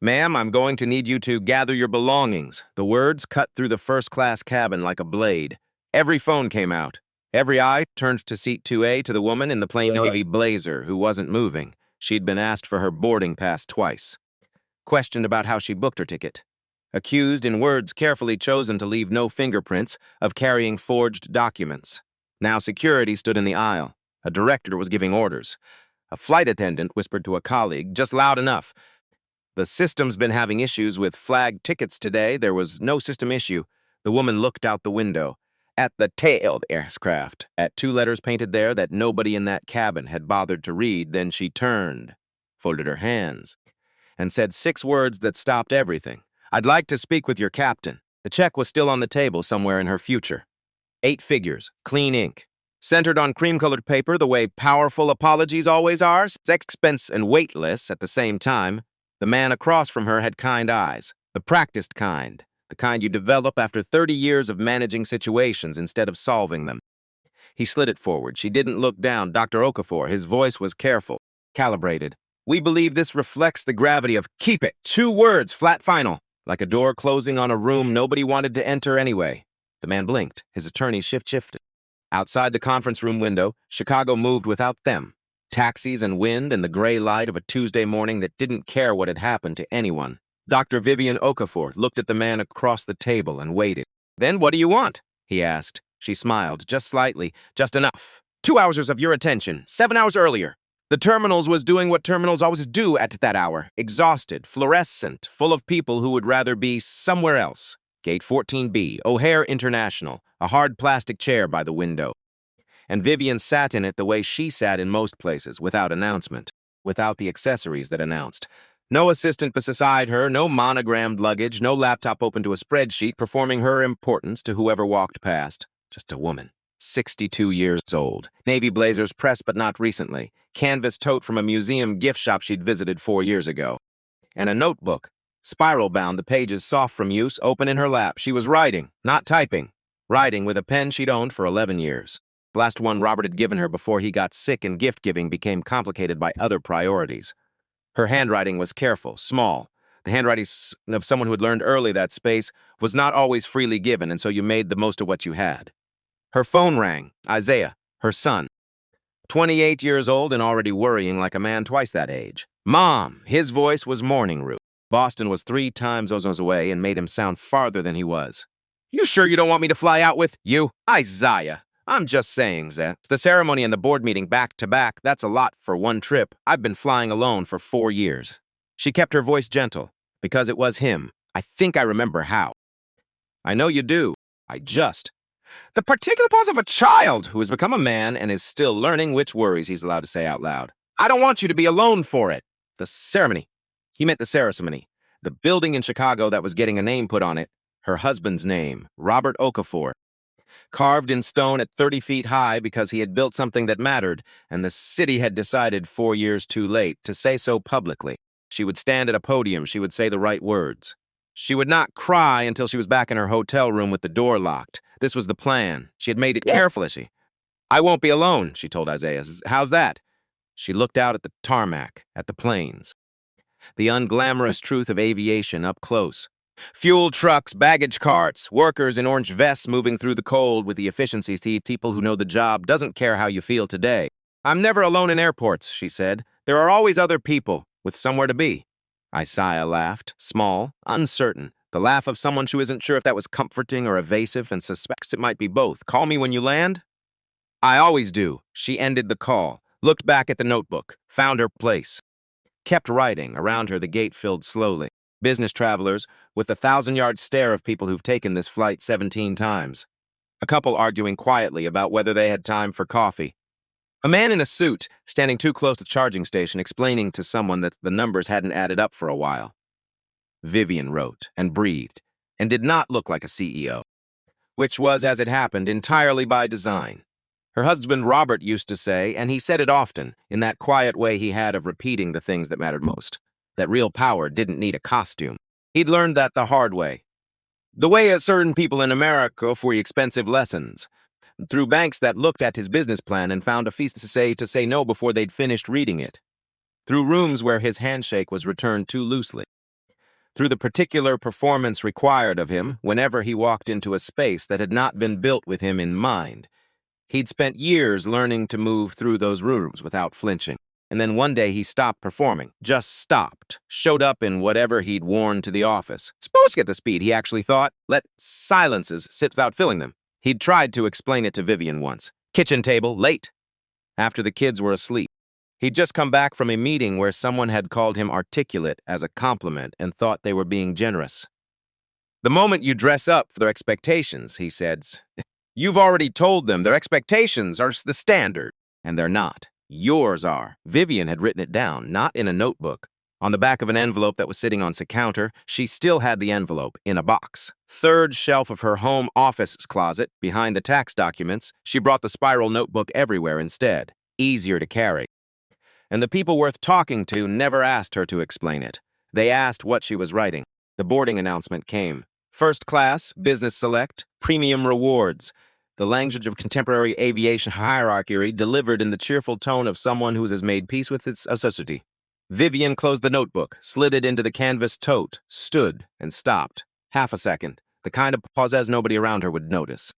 Ma'am, I'm going to need you to gather your belongings. The words cut through the first-class cabin like a blade. Every phone came out. Every eye turned to seat 2A to the woman in the plain navy blazer who wasn't moving. She'd been asked for her boarding pass twice. Questioned about how she booked her ticket. Accused in words carefully chosen to leave no fingerprints of carrying forged documents. Now security stood in the aisle. A director was giving orders. A flight attendant whispered to a colleague, just loud enough. The system's been having issues with flagged tickets today. There was no system issue. The woman looked out the window. At the tail of the aircraft, at 2 letters painted there that nobody in that cabin had bothered to read. Then she turned, folded her hands, and said 6 words that stopped everything. I'd like to speak with your captain. The check was still on the table somewhere in her future. 8 figures, clean ink. Centered on cream-colored paper the way powerful apologies always are, expense and weightless at the same time. The man across from her had kind eyes, the practiced kind, the kind you develop after 30 years of managing situations instead of solving them. He slid it forward. She didn't look down. Dr. Okafor, his voice was careful, calibrated. We believe this reflects the gravity of keep it. 2 words, flat final, like a door closing on a room nobody wanted to enter anyway. The man blinked. His attorney shifted. Outside the conference room window, Chicago moved without them. Taxis and wind and the gray light of a Tuesday morning that didn't care what had happened to anyone. Dr. Vivian Okafor looked at the man across the table and waited. Then what do you want? He asked. She smiled, just slightly, just enough. 2 hours of your attention, 7 hours earlier. The terminals was doing what terminals always do at that hour. Exhausted, fluorescent, full of people who would rather be somewhere else. Gate 14B, O'Hare International, a hard plastic chair by the window. And Vivian sat in it the way she sat in most places, without announcement, without the accessories that announced. No assistant beside her, no monogrammed luggage, no laptop open to a spreadsheet performing her importance to whoever walked past. Just a woman, 62 years old, navy blazers pressed but not recently, canvas tote from a museum gift shop she'd visited 4 years ago, and a notebook, spiral-bound, the pages soft from use, open in her lap. She was writing, not typing, writing with a pen she'd owned for 11 years. The last one Robert had given her before he got sick and gift-giving became complicated by other priorities. Her handwriting was careful, small. The handwriting of someone who had learned early that space was not always freely given, and so you made the most of what you had. Her phone rang. Isaiah, her son. 28 years old and already worrying like a man twice that age. Mom! His voice was morning root. Boston was 3 times zones away and made him sound farther than he was. You sure you don't want me to fly out with you? Isaiah! I'm just saying, Zeh. The ceremony and the board meeting back to back, that's a lot for one trip. I've been flying alone for 4 years. She kept her voice gentle, because it was him. I think I remember how. I know you do. The particular pause of a child who has become a man and is still learning which worries he's allowed to say out loud. I don't want you to be alone for it. The ceremony. He meant the ceremony. The building in Chicago that was getting a name put on it. Her husband's name, Robert Okafor. Carved in stone at 30 feet high because he had built something that mattered, and the city had decided 4 years too late to say so publicly. She would stand at a podium, she would say the right words. She would not cry until she was back in her hotel room with the door locked. This was the plan. She had made it carefully. I won't be alone, she told Isaiah. How's that? She looked out at the tarmac, at the planes. The unglamorous truth of aviation up close. Fuel trucks, baggage carts, workers in orange vests moving through the cold with the efficiency people who know the job doesn't care how you feel today. I'm never alone in airports, she said. There are always other people with somewhere to be. Isaiah laughed, small, uncertain, the laugh of someone who isn't sure if that was comforting or evasive and suspects it might be both. Call me when you land? I always do. She ended the call, looked back at the notebook, found her place. Kept writing. Around her the gate filled slowly. Business travelers, with the 1,000-yard stare of people who've taken this flight 17 times. A couple arguing quietly about whether they had time for coffee. A man in a suit, standing too close to the charging station, explaining to someone that the numbers hadn't added up for a while. Vivian wrote and breathed, and did not look like a CEO, which was, as it happened, entirely by design. Her husband Robert used to say, and he said it often, in that quiet way he had of repeating the things that mattered most, that real power didn't need a costume. He'd learned that the hard way. The way of certain people in America for expensive lessons. Through banks that looked at his business plan and found a feast to say no before they'd finished reading it. Through rooms where his handshake was returned too loosely. through the particular performance required of him whenever he walked into a space that had not been built with him in mind. He'd spent years learning to move through those rooms without flinching. And then one day he stopped performing, just stopped, showed up in whatever he'd worn to the office. Supposed to get the speed, he actually thought. Let silences sit without filling them. He'd tried to explain it to Vivian once. Kitchen table, late. After the kids were asleep. He'd just come back from a meeting where someone had called him articulate as a compliment and thought they were being generous. The moment you dress up for their expectations, he said, you've already told them their expectations are the standard, and they're not. Yours are. Vivian had written it down, not in a notebook. On the back of an envelope that was sitting on the counter, she still had the envelope in a box. Third shelf of her home office closet, behind the tax documents, she brought the spiral notebook everywhere instead. Easier to carry. And the people worth talking to never asked her to explain it. They asked what she was writing. The boarding announcement came. First class, business select, premium rewards. The language of contemporary aviation hierarchy delivered in the cheerful tone of someone who has made peace with its necessity. Vivian closed the notebook, slid it into the canvas tote, stood, and stopped. Half a second, the kind of pause as nobody around her would notice.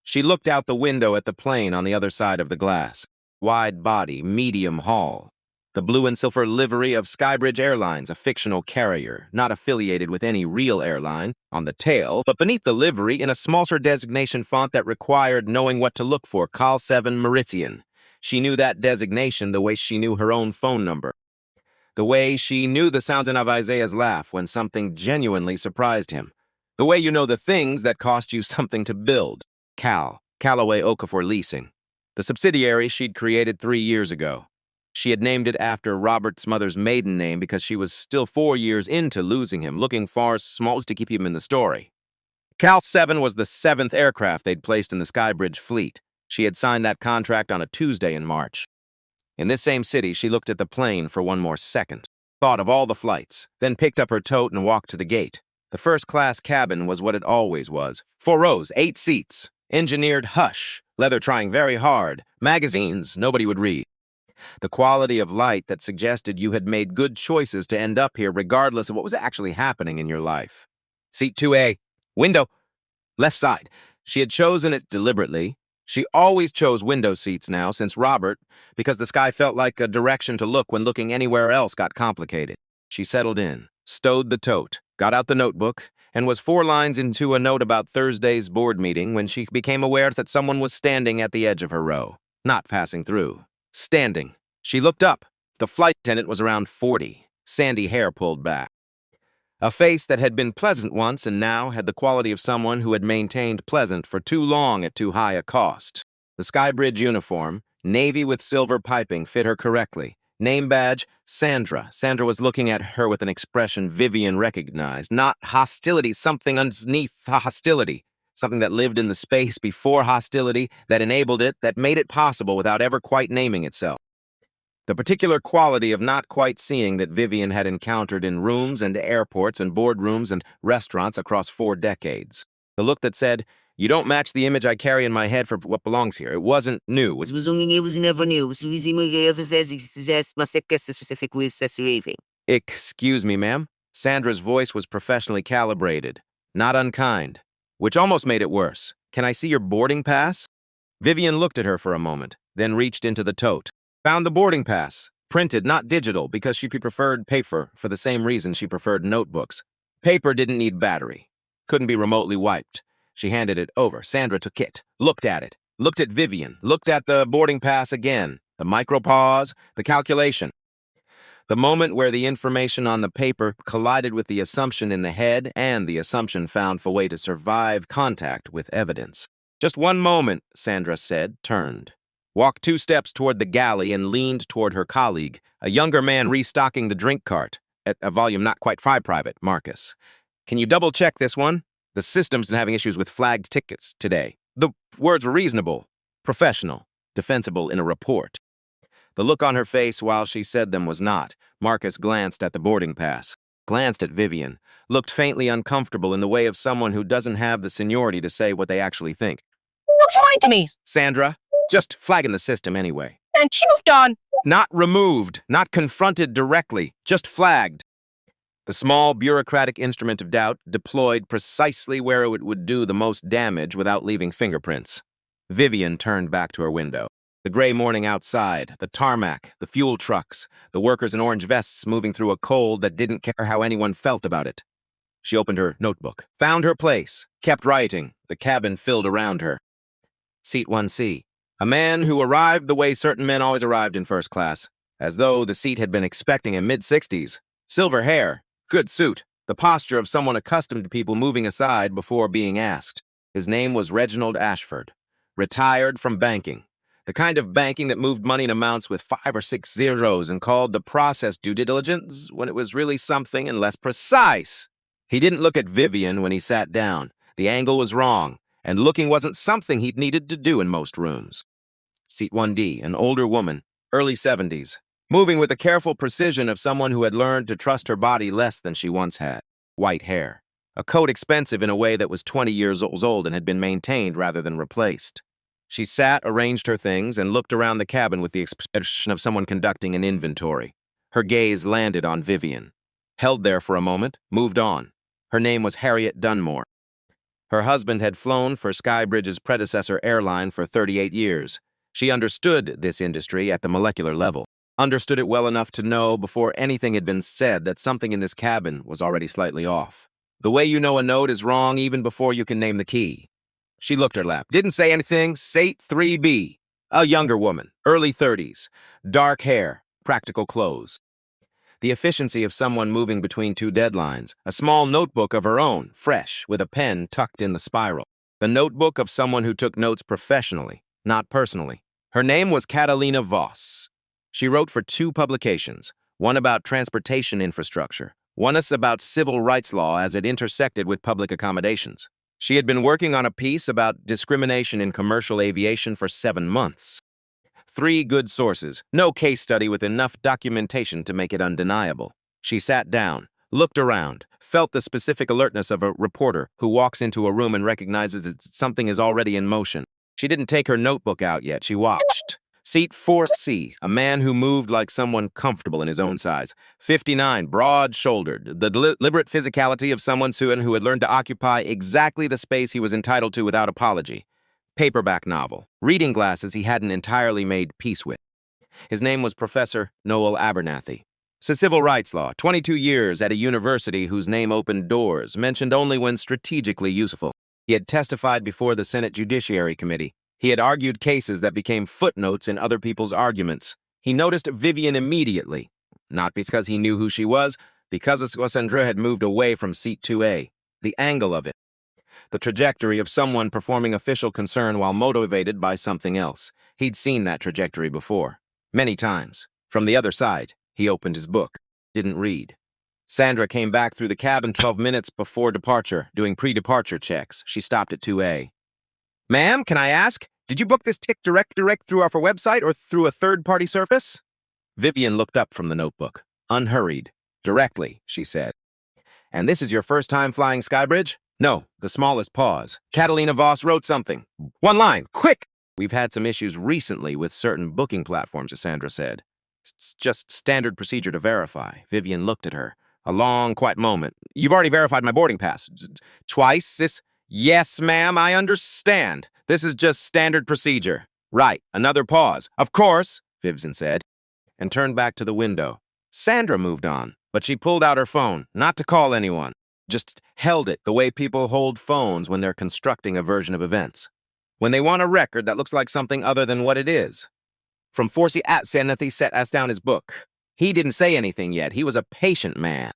She looked out the window at the plane on the other side of the glass. Wide body, medium haul. The blue and silver livery of Skybridge Airlines, a fictional carrier, not affiliated with any real airline, on the tail, but beneath the livery in a smaller designation font that required knowing what to look for, Call 7 Meridian. She knew that designation the way she knew her own phone number. The way she knew the sounds of Isaiah's laugh when something genuinely surprised him. The way you know the things that cost you something to build. Callaway Okafor Leasing. The subsidiary she'd created 3 years ago. She had named it after Robert's mother's maiden name because she was still 4 years into losing him, looking far small to keep him in the story. Cal 7 was the 7th aircraft they'd placed in the Skybridge fleet. She had signed that contract on a Tuesday in March. In this same city, she looked at the plane for one more second, thought of all the flights, then picked up her tote and walked to the gate. The first-class cabin was what it always was. 4 rows, 8 seats, engineered hush, leather trying very hard, magazines nobody would read. The quality of light that suggested you had made good choices to end up here regardless of what was actually happening in your life. Seat 2A, window, left side. She had chosen it deliberately. She always chose window seats now since Robert, because the sky felt like a direction to look when looking anywhere else got complicated. She settled in, stowed the tote, got out the notebook, and was 4 lines into a note about Thursday's board meeting when she became aware that someone was standing at the edge of her row, not passing through. Standing. She looked up. The flight attendant was around 40, sandy hair pulled back. A face that had been pleasant once and now had the quality of someone who had maintained pleasant for too long at too high a cost. The Skybridge uniform, navy with silver piping, fit her correctly. Name badge, Sandra. Sandra was looking at her with an expression Vivian recognized. Not hostility, something underneath hostility. Something that lived in the space before hostility, that enabled it, that made it possible without ever quite naming itself. The particular quality of not quite seeing that Vivian had encountered in rooms and airports and boardrooms and restaurants across 4 decades. The look that said, you don't match the image I carry in my head for what belongs here. It wasn't new. It was never new. Excuse me, ma'am. Sandra's voice was professionally calibrated, not unkind, which almost made it worse. Can I see your boarding pass? Vivian looked at her for a moment, then reached into the tote. Found the boarding pass, printed, not digital, because she preferred paper for the same reason she preferred notebooks. Paper didn't need battery, couldn't be remotely wiped. She handed it over. Sandra took it, looked at it, looked at Vivian, looked at the boarding pass again, the micropause, the calculation. The moment where the information on the paper collided with the assumption in the head and the assumption found a way to survive contact with evidence. Just one moment, Sandra said, turned. Walked 2 steps toward the galley and leaned toward her colleague, a younger man restocking the drink cart, at a volume not quite private, Marcus. Can you double-check this one? The system's having issues with flagged tickets today. The words were reasonable, professional, defensible in a report. The look on her face while she said them was not. Marcus glanced at the boarding pass, glanced at Vivian, looked faintly uncomfortable in the way of someone who doesn't have the seniority to say what they actually think. Looks fine to me. Sandra, just flagging the system anyway. And she moved on. Not removed, not confronted directly, just flagged. The small bureaucratic instrument of doubt deployed precisely where it would do the most damage without leaving fingerprints. Vivian turned back to her window. The gray morning outside, the tarmac, the fuel trucks, the workers in orange vests moving through a cold that didn't care how anyone felt about it. She opened her notebook, found her place, kept writing, the cabin filled around her. Seat 1C. A man who arrived the way certain men always arrived in first class, as though the seat had been expecting him mid-60s. Silver hair, good suit, the posture of someone accustomed to people moving aside before being asked. His name was Reginald Ashford, retired from banking. The kind of banking that moved money in amounts with 5 or 6 zeros and called the process due diligence when it was really something and less precise. He didn't look at Vivian when he sat down. The angle was wrong, and looking wasn't something he'd needed to do in most rooms. Seat 1D, an older woman, early 70s, moving with the careful precision of someone who had learned to trust her body less than she once had. White hair. A coat expensive in a way that was 20 years old and had been maintained rather than replaced. She sat, arranged her things, and looked around the cabin with the expression of someone conducting an inventory. Her gaze landed on Vivian. Held there for a moment, moved on. Her name was Harriet Dunmore. Her husband had flown for Skybridge's predecessor airline for 38 years. She understood this industry at the molecular level, understood it well enough to know before anything had been said that something in this cabin was already slightly off. The way you know a note is wrong even before you can name the key. She looked her lap, didn't say anything. Seat 3B, a younger woman, early 30s, dark hair, practical clothes. The efficiency of someone moving between two deadlines, a small notebook of her own, fresh, with a pen tucked in the spiral. The notebook of someone who took notes professionally, not personally. Her name was Catalina Voss. She wrote for 2 publications, one about transportation infrastructure, one about civil rights law as it intersected with public accommodations. She had been working on a piece about discrimination in commercial aviation for 7 months. 3 good sources, no case study with enough documentation to make it undeniable. She sat down, looked around, felt the specific alertness of a reporter who walks into a room and recognizes that something is already in motion. She didn't take her notebook out yet. She watched. Seat 4C, a man who moved like someone comfortable in his own size. 59, broad-shouldered, the deliberate physicality of someone who had learned to occupy exactly the space he was entitled to without apology. Paperback novel, reading glasses he hadn't entirely made peace with. His name was Professor Noel Abernathy. Civil rights law, 22 years at a university whose name opened doors, mentioned only when strategically useful. He had testified before the Senate Judiciary Committee. He had argued cases that became footnotes in other people's arguments. He noticed Vivian immediately, not because he knew who she was, because Cassandra had moved away from seat 2A. The angle of it. The trajectory of someone performing official concern while motivated by something else. He'd seen that trajectory before. Many times. From the other side, he opened his book. Didn't read. Sandra came back through the cabin 12 minutes before departure, doing pre-departure checks. She stopped at 2A. Ma'am, can I ask, did you book this ticket direct through our website or through a third-party service? Vivian looked up from the notebook. Unhurried. Directly, she said. And this is your first time flying Skybridge? No, the smallest pause. Catalina Voss wrote something. 1 line, quick! We've had some issues recently with certain booking platforms, Sandra said. It's just standard procedure to verify. Vivian looked at her. A long, quiet moment. You've already verified my boarding pass. Twice, sis? Yes, ma'am, I understand. This is just standard procedure. Right, another pause. Of course, Vivian said, and turned back to the window. Sandra moved on, but she pulled out her phone, not to call anyone. Just held it the way people hold phones when they're constructing a version of events. When they want a record that looks like something other than what it is. From Forsey at Sanathy set us down his book. He didn't say anything yet. He was a patient man.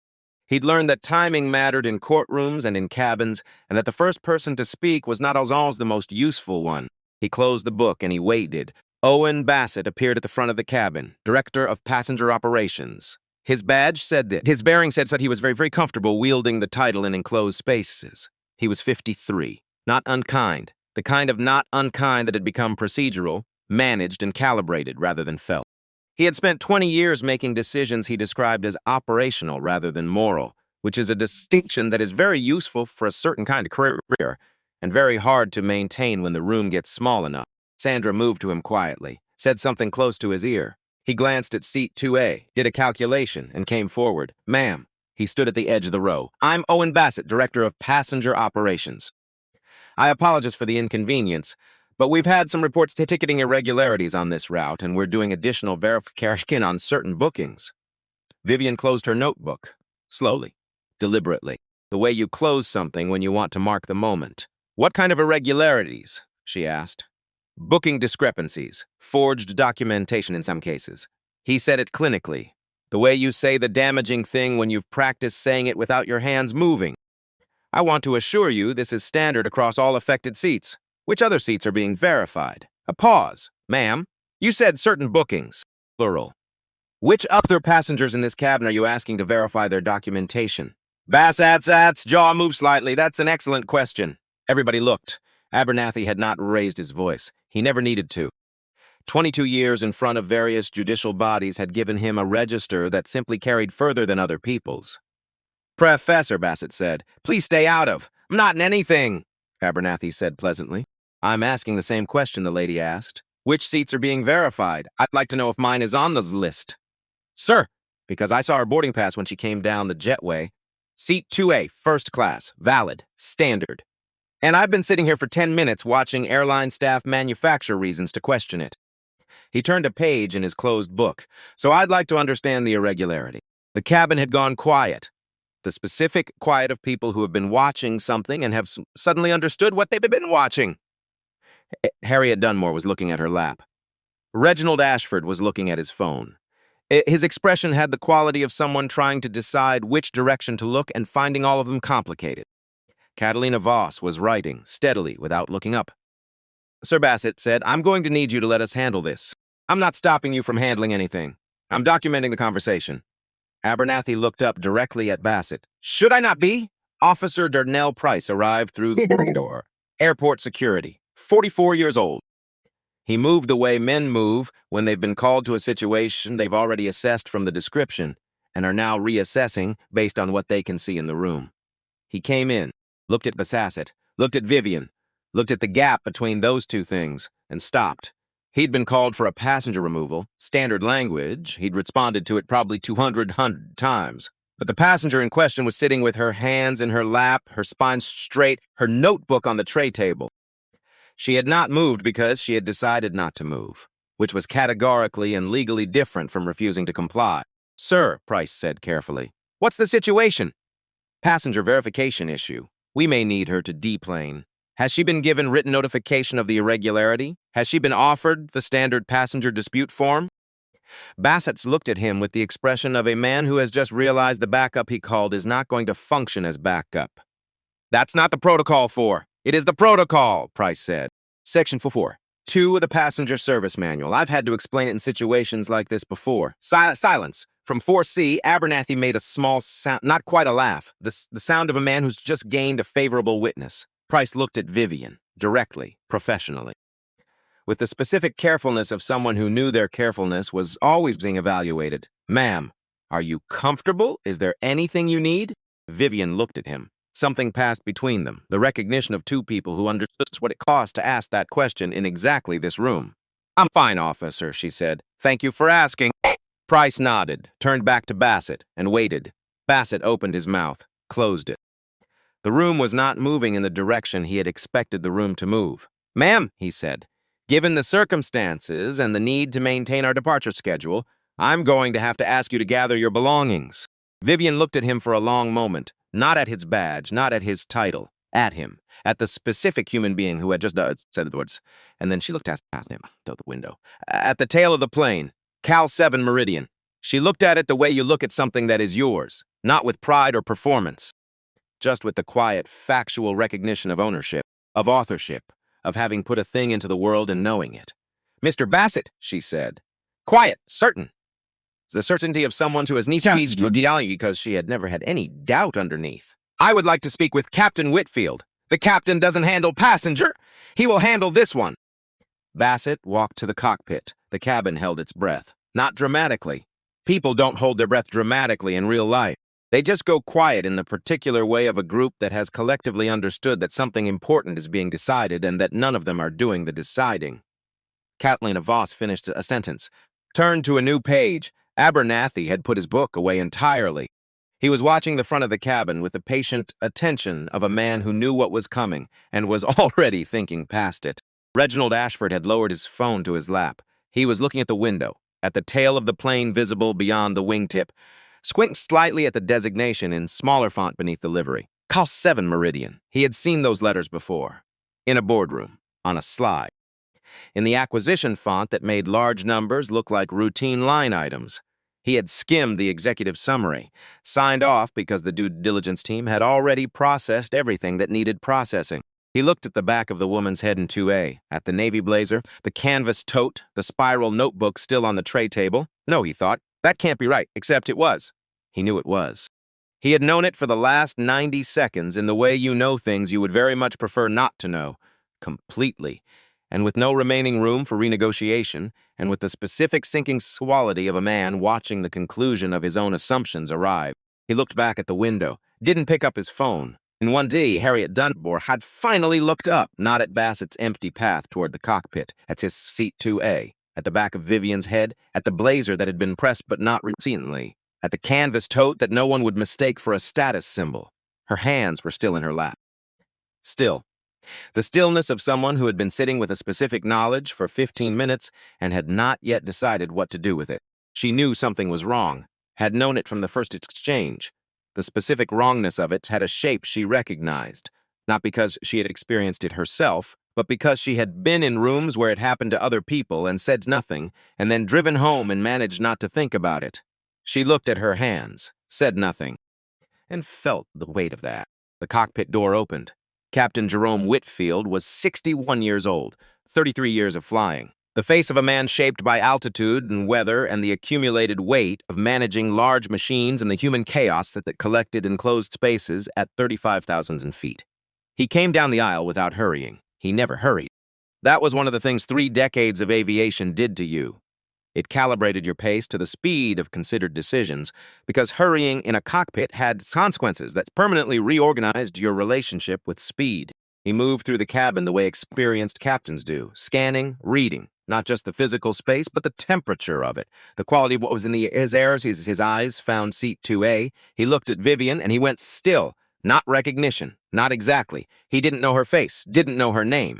He'd learned that timing mattered in courtrooms and in cabins, and that the first person to speak was not always the most useful one. He closed the book and he waited. Owen Bassett appeared at the front of the cabin, Director of Passenger Operations. His badge said that. His bearing said he was very, very comfortable wielding the title in enclosed spaces. He was 53. Not unkind. The kind of not unkind that had become procedural, managed and calibrated rather than felt. He had spent 20 years making decisions he described as operational rather than moral, which is a distinction that is very useful for a certain kind of career and very hard to maintain when the room gets small enough. Sandra moved to him quietly, said something close to his ear. He glanced at seat 2A, did a calculation, and came forward. Ma'am, He stood at the edge of the row. I'm Owen Bassett, Director of Passenger Operations. I apologize for the inconvenience, but we've had some reports to ticketing irregularities on this route, and we're doing additional verification on certain bookings. Vivian closed her notebook, slowly, deliberately, the way you close something when you want to mark the moment. What kind of irregularities? She asked. Booking discrepancies, forged documentation in some cases. He said it clinically, the way you say the damaging thing when you've practiced saying it without your hands moving. I want to assure you this is standard across all affected seats. Which other seats are being verified? A pause. Ma'am, you said certain bookings, plural. Which other passengers in this cabin are you asking to verify their documentation? Bassett's jaw moved slightly. That's an excellent question. Everybody looked. Abernathy had not raised his voice. He never needed to. 22 years in front of various judicial bodies had given him a register that simply carried further than other people's. Professor, Bassett said, please stay out of. I'm not in anything, Abernathy said pleasantly. I'm asking the same question the lady asked. Which seats are being verified? I'd like to know if mine is on the list. Sir, because I saw her boarding pass when she came down the jetway. Seat 2A, first class, valid, standard. And I've been sitting here for 10 minutes watching airline staff manufacture reasons to question it. He turned a page in his closed book, so I'd like to understand the irregularity. The cabin had gone quiet. The specific quiet of people who have been watching something and have suddenly understood what they've been watching. Harriet Dunmore was looking at her lap. Reginald Ashford was looking at his phone. His expression had the quality of someone trying to decide which direction to look and finding all of them complicated. Catalina Voss was writing, steadily, without looking up. Sir Bassett said, I'm going to need you to let us handle this. I'm not stopping you from handling anything. I'm documenting the conversation. Abernathy looked up directly at Bassett. Should I not be? Officer Darnell Price arrived through the door. Airport security. 44 years old. He moved the way men move when they've been called to a situation they've already assessed from the description and are now reassessing based on what they can see in the room. He came in, looked at Bassett, looked at Vivian, looked at the gap between those two things, and stopped. He'd been called for a passenger removal, standard language. He'd responded to it probably 200 times. But the passenger in question was sitting with her hands in her lap, her spine straight, her notebook on the tray table. She had not moved because she had decided not to move, which was categorically and legally different from refusing to comply. Sir, Price said carefully, what's the situation? Passenger verification issue. We may need her to deplane. Has she been given written notification of the irregularity? Has she been offered the standard passenger dispute form? Bassett looked at him with the expression of a man who has just realized the backup he called is not going to function as backup. That's not the protocol for. It is the protocol, Price said. Section 4. 2 of the Passenger Service Manual. I've had to explain it in situations like this before. Silence. From 4C, Abernathy made a small sound, not quite a laugh, the sound of a man who's just gained a favorable witness. Price looked at Vivian, directly, professionally. With the specific carefulness of someone who knew their carefulness was always being evaluated. Ma'am, are you comfortable? Is there anything you need? Vivian looked at him. Something passed between them, the recognition of two people who understood what it cost to ask that question in exactly this room. I'm fine, officer, she said. Thank you for asking. Price nodded, turned back to Bassett, and waited. Bassett opened his mouth, closed it. The room was not moving in the direction he had expected the room to move. Ma'am, he said, given the circumstances and the need to maintain our departure schedule, I'm going to have to ask you to gather your belongings. Vivian looked at him for a long moment, not at his badge, not at his title, at him, at the specific human being who had just said the words, and then she looked past him, out the window, at the tail of the plane, Cal 7 Meridian. She looked at it the way you look at something that is yours, not with pride or performance, just with the quiet, factual recognition of ownership, of authorship, of having put a thing into the world and knowing it. Mr. Bassett, she said. Quiet, certain. The certainty of someone who has because she had never had any doubt underneath. I would like to speak with Captain Whitfield. The captain doesn't handle passenger. He will handle this one. Bassett walked to the cockpit. The cabin held its breath. Not dramatically. People don't hold their breath dramatically in real life. They just go quiet in the particular way of a group that has collectively understood that something important is being decided and that none of them are doing the deciding. Catalina Voss finished a sentence, turned to a new page. Abernathy had put his book away entirely. He was watching the front of the cabin with the patient attention of a man who knew what was coming and was already thinking past it. Reginald Ashford had lowered his phone to his lap. He was looking at the window, at the tail of the plane visible beyond the wingtip, squinting slightly at the designation in smaller font beneath the livery. Call 7 Meridian. He had seen those letters before. In a boardroom, on a slide. In the acquisition font that made large numbers look like routine line items. He had skimmed the executive summary, signed off because the due diligence team had already processed everything that needed processing. He looked at the back of the woman's head in 2A, at the navy blazer, the canvas tote, the spiral notebook still on the tray table. No, he thought, that can't be right, except it was. He knew it was. He had known it for the last 90 seconds in the way you know things you would very much prefer not to know. Completely. And with no remaining room for renegotiation, and with the specific sinking quality of a man watching the conclusion of his own assumptions arrive. He looked back at the window, didn't pick up his phone. In 1D, Harriet Dunbar had finally looked up, not at Bassett's empty path toward the cockpit, at his seat 2A, at the back of Vivian's head, at the blazer that had been pressed but not recently, at the canvas tote that no one would mistake for a status symbol. Her hands were still in her lap. Still. The stillness of someone who had been sitting with a specific knowledge for 15 minutes and had not yet decided what to do with it. She knew something was wrong, had known it from the first exchange. The specific wrongness of it had a shape she recognized, not because she had experienced it herself, but because she had been in rooms where it happened to other people and said nothing, and then driven home and managed not to think about it. She looked at her hands, said nothing, and felt the weight of that. The cockpit door opened. Captain Jerome Whitfield was 61 years old, 33 years of flying. The face of a man shaped by altitude and weather and the accumulated weight of managing large machines and the human chaos that collected in closed spaces at 35,000 feet. He came down the aisle without hurrying. He never hurried. That was one of the things 3 decades of aviation did to you. It calibrated your pace to the speed of considered decisions, because hurrying in a cockpit had consequences that permanently reorganized your relationship with speed. He moved through the cabin the way experienced captains do, scanning, reading, not just the physical space, but the temperature of it, the quality of what was in his air. His eyes found seat 2A. He looked at Vivian, and he went still. Not recognition, not exactly. He didn't know her face, didn't know her name.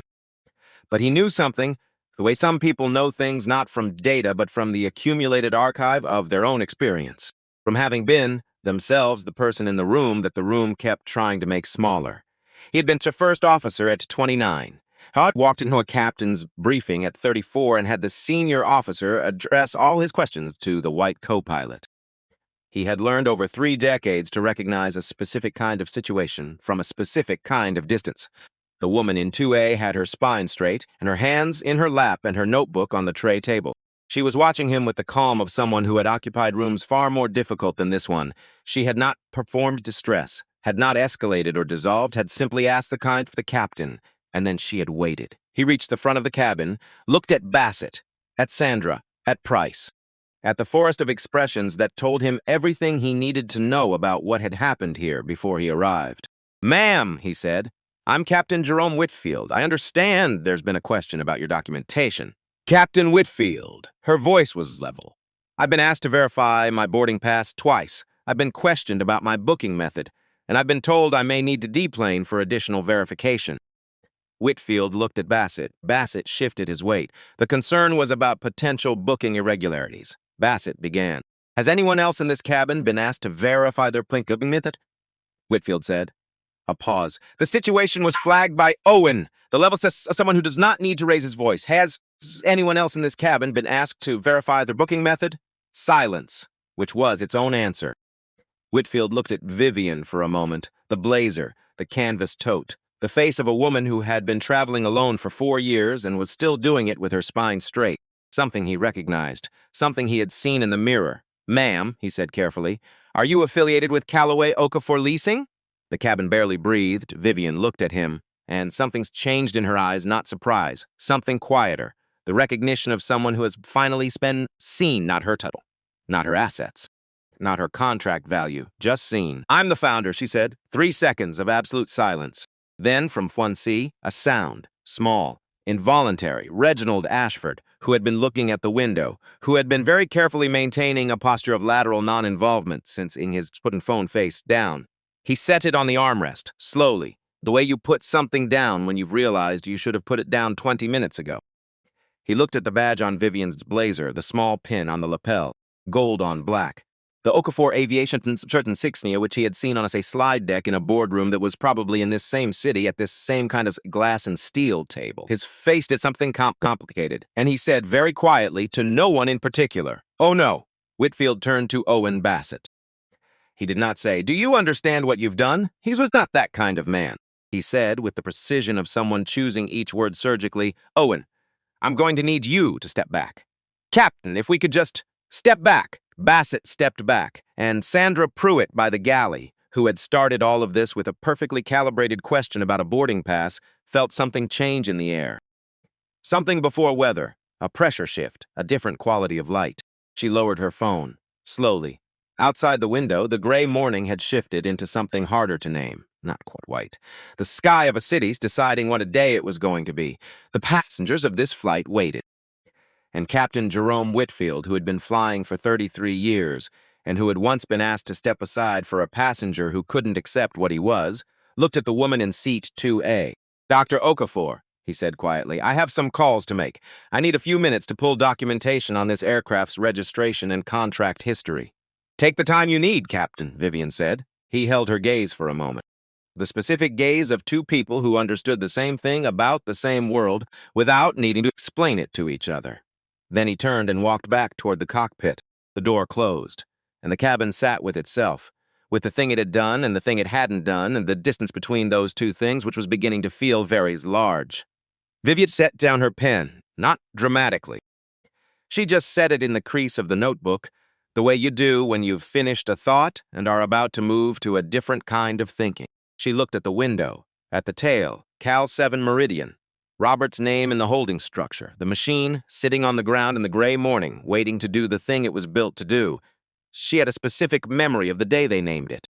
But he knew something. The way some people know things not from data, but from the accumulated archive of their own experience. From having been, themselves, the person in the room that the room kept trying to make smaller. He had been to first officer at 29. Had walked into a captain's briefing at 34 and had the senior officer address all his questions to the white co-pilot. He had learned over 3 decades to recognize a specific kind of situation from a specific kind of distance. The woman in 2A had her spine straight and her hands in her lap and her notebook on the tray table. She was watching him with the calm of someone who had occupied rooms far more difficult than this one. She had not performed distress, had not escalated or dissolved, had simply asked the kind for the captain, and then she had waited. He reached the front of the cabin, looked at Bassett, at Sandra, at Price, at the forest of expressions that told him everything he needed to know about what had happened here before he arrived. "Ma'am," he said, "I'm Captain Jerome Whitfield. I understand there's been a question about your documentation." "Captain Whitfield." Her voice was level. "I've been asked to verify my boarding pass twice. I've been questioned about my booking method, and I've been told I may need to deplane for additional verification." Whitfield looked at Bassett. Bassett shifted his weight. The concern was about potential booking irregularities. Bassett began. "Has anyone else in this cabin been asked to verify their booking method?" Whitfield said. A pause. "The situation was flagged by Owen. The level says someone who does not need to raise his voice. Has anyone else in this cabin been asked to verify their booking method?" Silence, which was its own answer. Whitfield looked at Vivian for a moment, the blazer, the canvas tote, the face of a woman who had been traveling alone for 4 years and was still doing it with her spine straight. Something he recognized, something he had seen in the mirror. "Ma'am," he said carefully, "are you affiliated with Callaway Okafor Leasing?" The cabin barely breathed. Vivian looked at him, and something's changed in her eyes, not surprise. Something quieter. The recognition of someone who has finally been seen, not her title, not her assets, not her contract value, just seen. "I'm the founder," she said. 3 seconds of absolute silence. Then, from 1C, a sound, small, involuntary. Reginald Ashford, who had been looking at the window, who had been very carefully maintaining a posture of lateral non-involvement since his putting phone face down. He set it on the armrest, slowly, the way you put something down when you've realized you should have put it down 20 minutes ago. He looked at the badge on Vivian's blazer, the small pin on the lapel, gold on black. The Okafor aviation certain insignia which he had seen on a slide deck in a boardroom that was probably in this same city at this same kind of glass and steel table. His face did something complicated, and he said very quietly to no one in particular, "Oh no." Whitfield turned to Owen Bassett. He did not say, "Do you understand what you've done?" He was not that kind of man. He said, with the precision of someone choosing each word surgically, "Owen, I'm going to need you to step back. Captain, if we could just step back." Bassett stepped back, and Sandra Pruitt by the galley, who had started all of this with a perfectly calibrated question about a boarding pass, felt something change in the air. Something before weather, a pressure shift, a different quality of light. She lowered her phone, slowly. Outside the window, the gray morning had shifted into something harder to name, not quite white. The sky of a city's deciding what a day it was going to be. The passengers of this flight waited. And Captain Jerome Whitfield, who had been flying for 33 years, and who had once been asked to step aside for a passenger who couldn't accept what he was, looked at the woman in seat 2A. "Dr. Okafor," he said quietly, "I have some calls to make. I need a few minutes to pull documentation on this aircraft's registration and contract history." "Take the time you need, Captain," Vivian said. He held her gaze for a moment. The specific gaze of two people who understood the same thing about the same world without needing to explain it to each other. Then he turned and walked back toward the cockpit. The door closed, and the cabin sat with itself, with the thing it had done and the thing it hadn't done, and the distance between those two things which was beginning to feel very large. Vivian set down her pen, not dramatically. She just set it in the crease of the notebook, the way you do when you've finished a thought and are about to move to a different kind of thinking. She looked at the window, at the tail, Cal 7 Meridian. Robert's name in the holding structure, the machine sitting on the ground in the gray morning, waiting to do the thing it was built to do. She had a specific memory of the day they named it.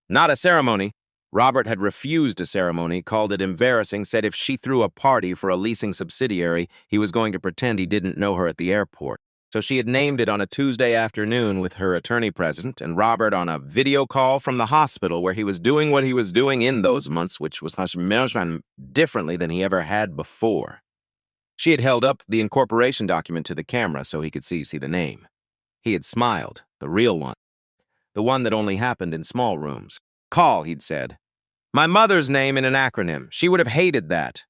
Not a ceremony. Robert had refused a ceremony, called it embarrassing, said if she threw a party for a leasing subsidiary, he was going to pretend he didn't know her at the airport. So she had named it on a Tuesday afternoon with her attorney present, and Robert on a video call from the hospital where he was doing what he was doing in those months, which was differently than he ever had before. She had held up the incorporation document to the camera so he could see the name. He had smiled, the real one. The one that only happened in small rooms. "Call," he'd said. "My mother's name in an acronym. She would have hated that."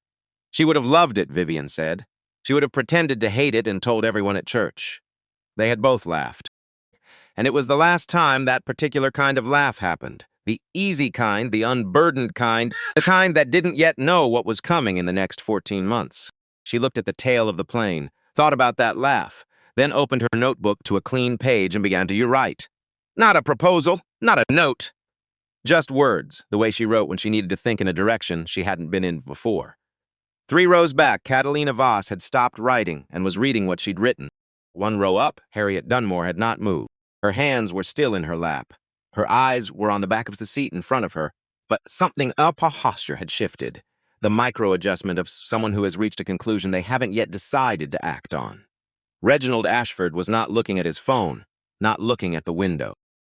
"She would have loved it," Vivian said. She would have pretended to hate it and told everyone at church. They had both laughed. And it was the last time that particular kind of laugh happened. The easy kind, the unburdened kind, the kind that didn't yet know what was coming in the next 14 months. She looked at the tail of the plane, thought about that laugh, then opened her notebook to a clean page and began to write. Not a proposal, not a note. Just words, the way she wrote when she needed to think in a direction she hadn't been in before. 3 rows back, Catalina Voss had stopped writing and was reading what she'd written. 1 row up, Harriet Dunmore had not moved. Her hands were still in her lap. Her eyes were on the back of the seat in front of her, but something up her posture had shifted. The micro-adjustment of someone who has reached a conclusion they haven't yet decided to act on. Reginald Ashford was not looking at his phone, not looking at the window.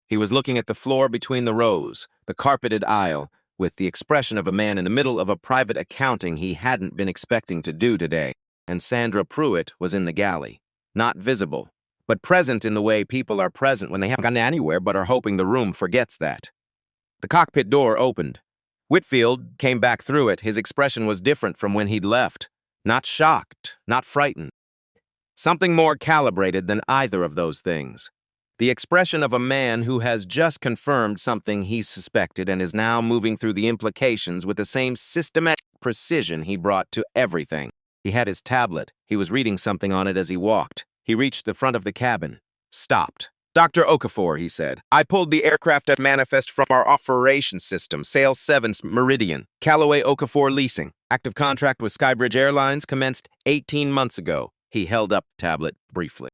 He was looking at the floor between the rows, the carpeted aisle, with the expression of a man in the middle of a private accounting he hadn't been expecting to do today. And Sandra Pruitt was in the galley, not visible, but present in the way people are present when they haven't gone anywhere but are hoping the room forgets that. The cockpit door opened. Whitfield came back through it. His expression was different from when he'd left. Not shocked, not frightened. Something more calibrated than either of those things. The expression of a man who has just confirmed something he suspected and is now moving through the implications with the same systematic precision he brought to everything. He had his tablet. He was reading something on it as he walked. He reached the front of the cabin. Stopped. "Dr. Okafor," he said, "I pulled the aircraft manifest from our operation system, Sail 7 Meridian, Callaway Okafor Leasing. Active contract with Skybridge Airlines commenced 18 months ago." He held up the tablet briefly.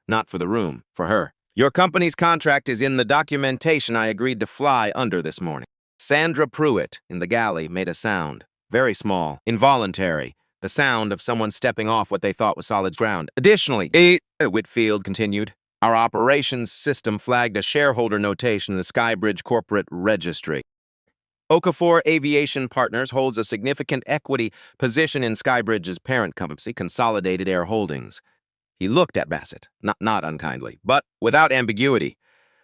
"Not for the room, for her. Your company's contract is in the documentation I agreed to fly under this morning." Sandra Pruitt, in the galley, made a sound. Very small, involuntary, the sound of someone stepping off what they thought was solid ground. Additionally, Whitfield continued, our operations system flagged a shareholder notation in the Skybridge corporate registry. Okafor Aviation Partners holds a significant equity position in Skybridge's parent company, Consolidated Air Holdings. He looked at Bassett, not unkindly, but without ambiguity,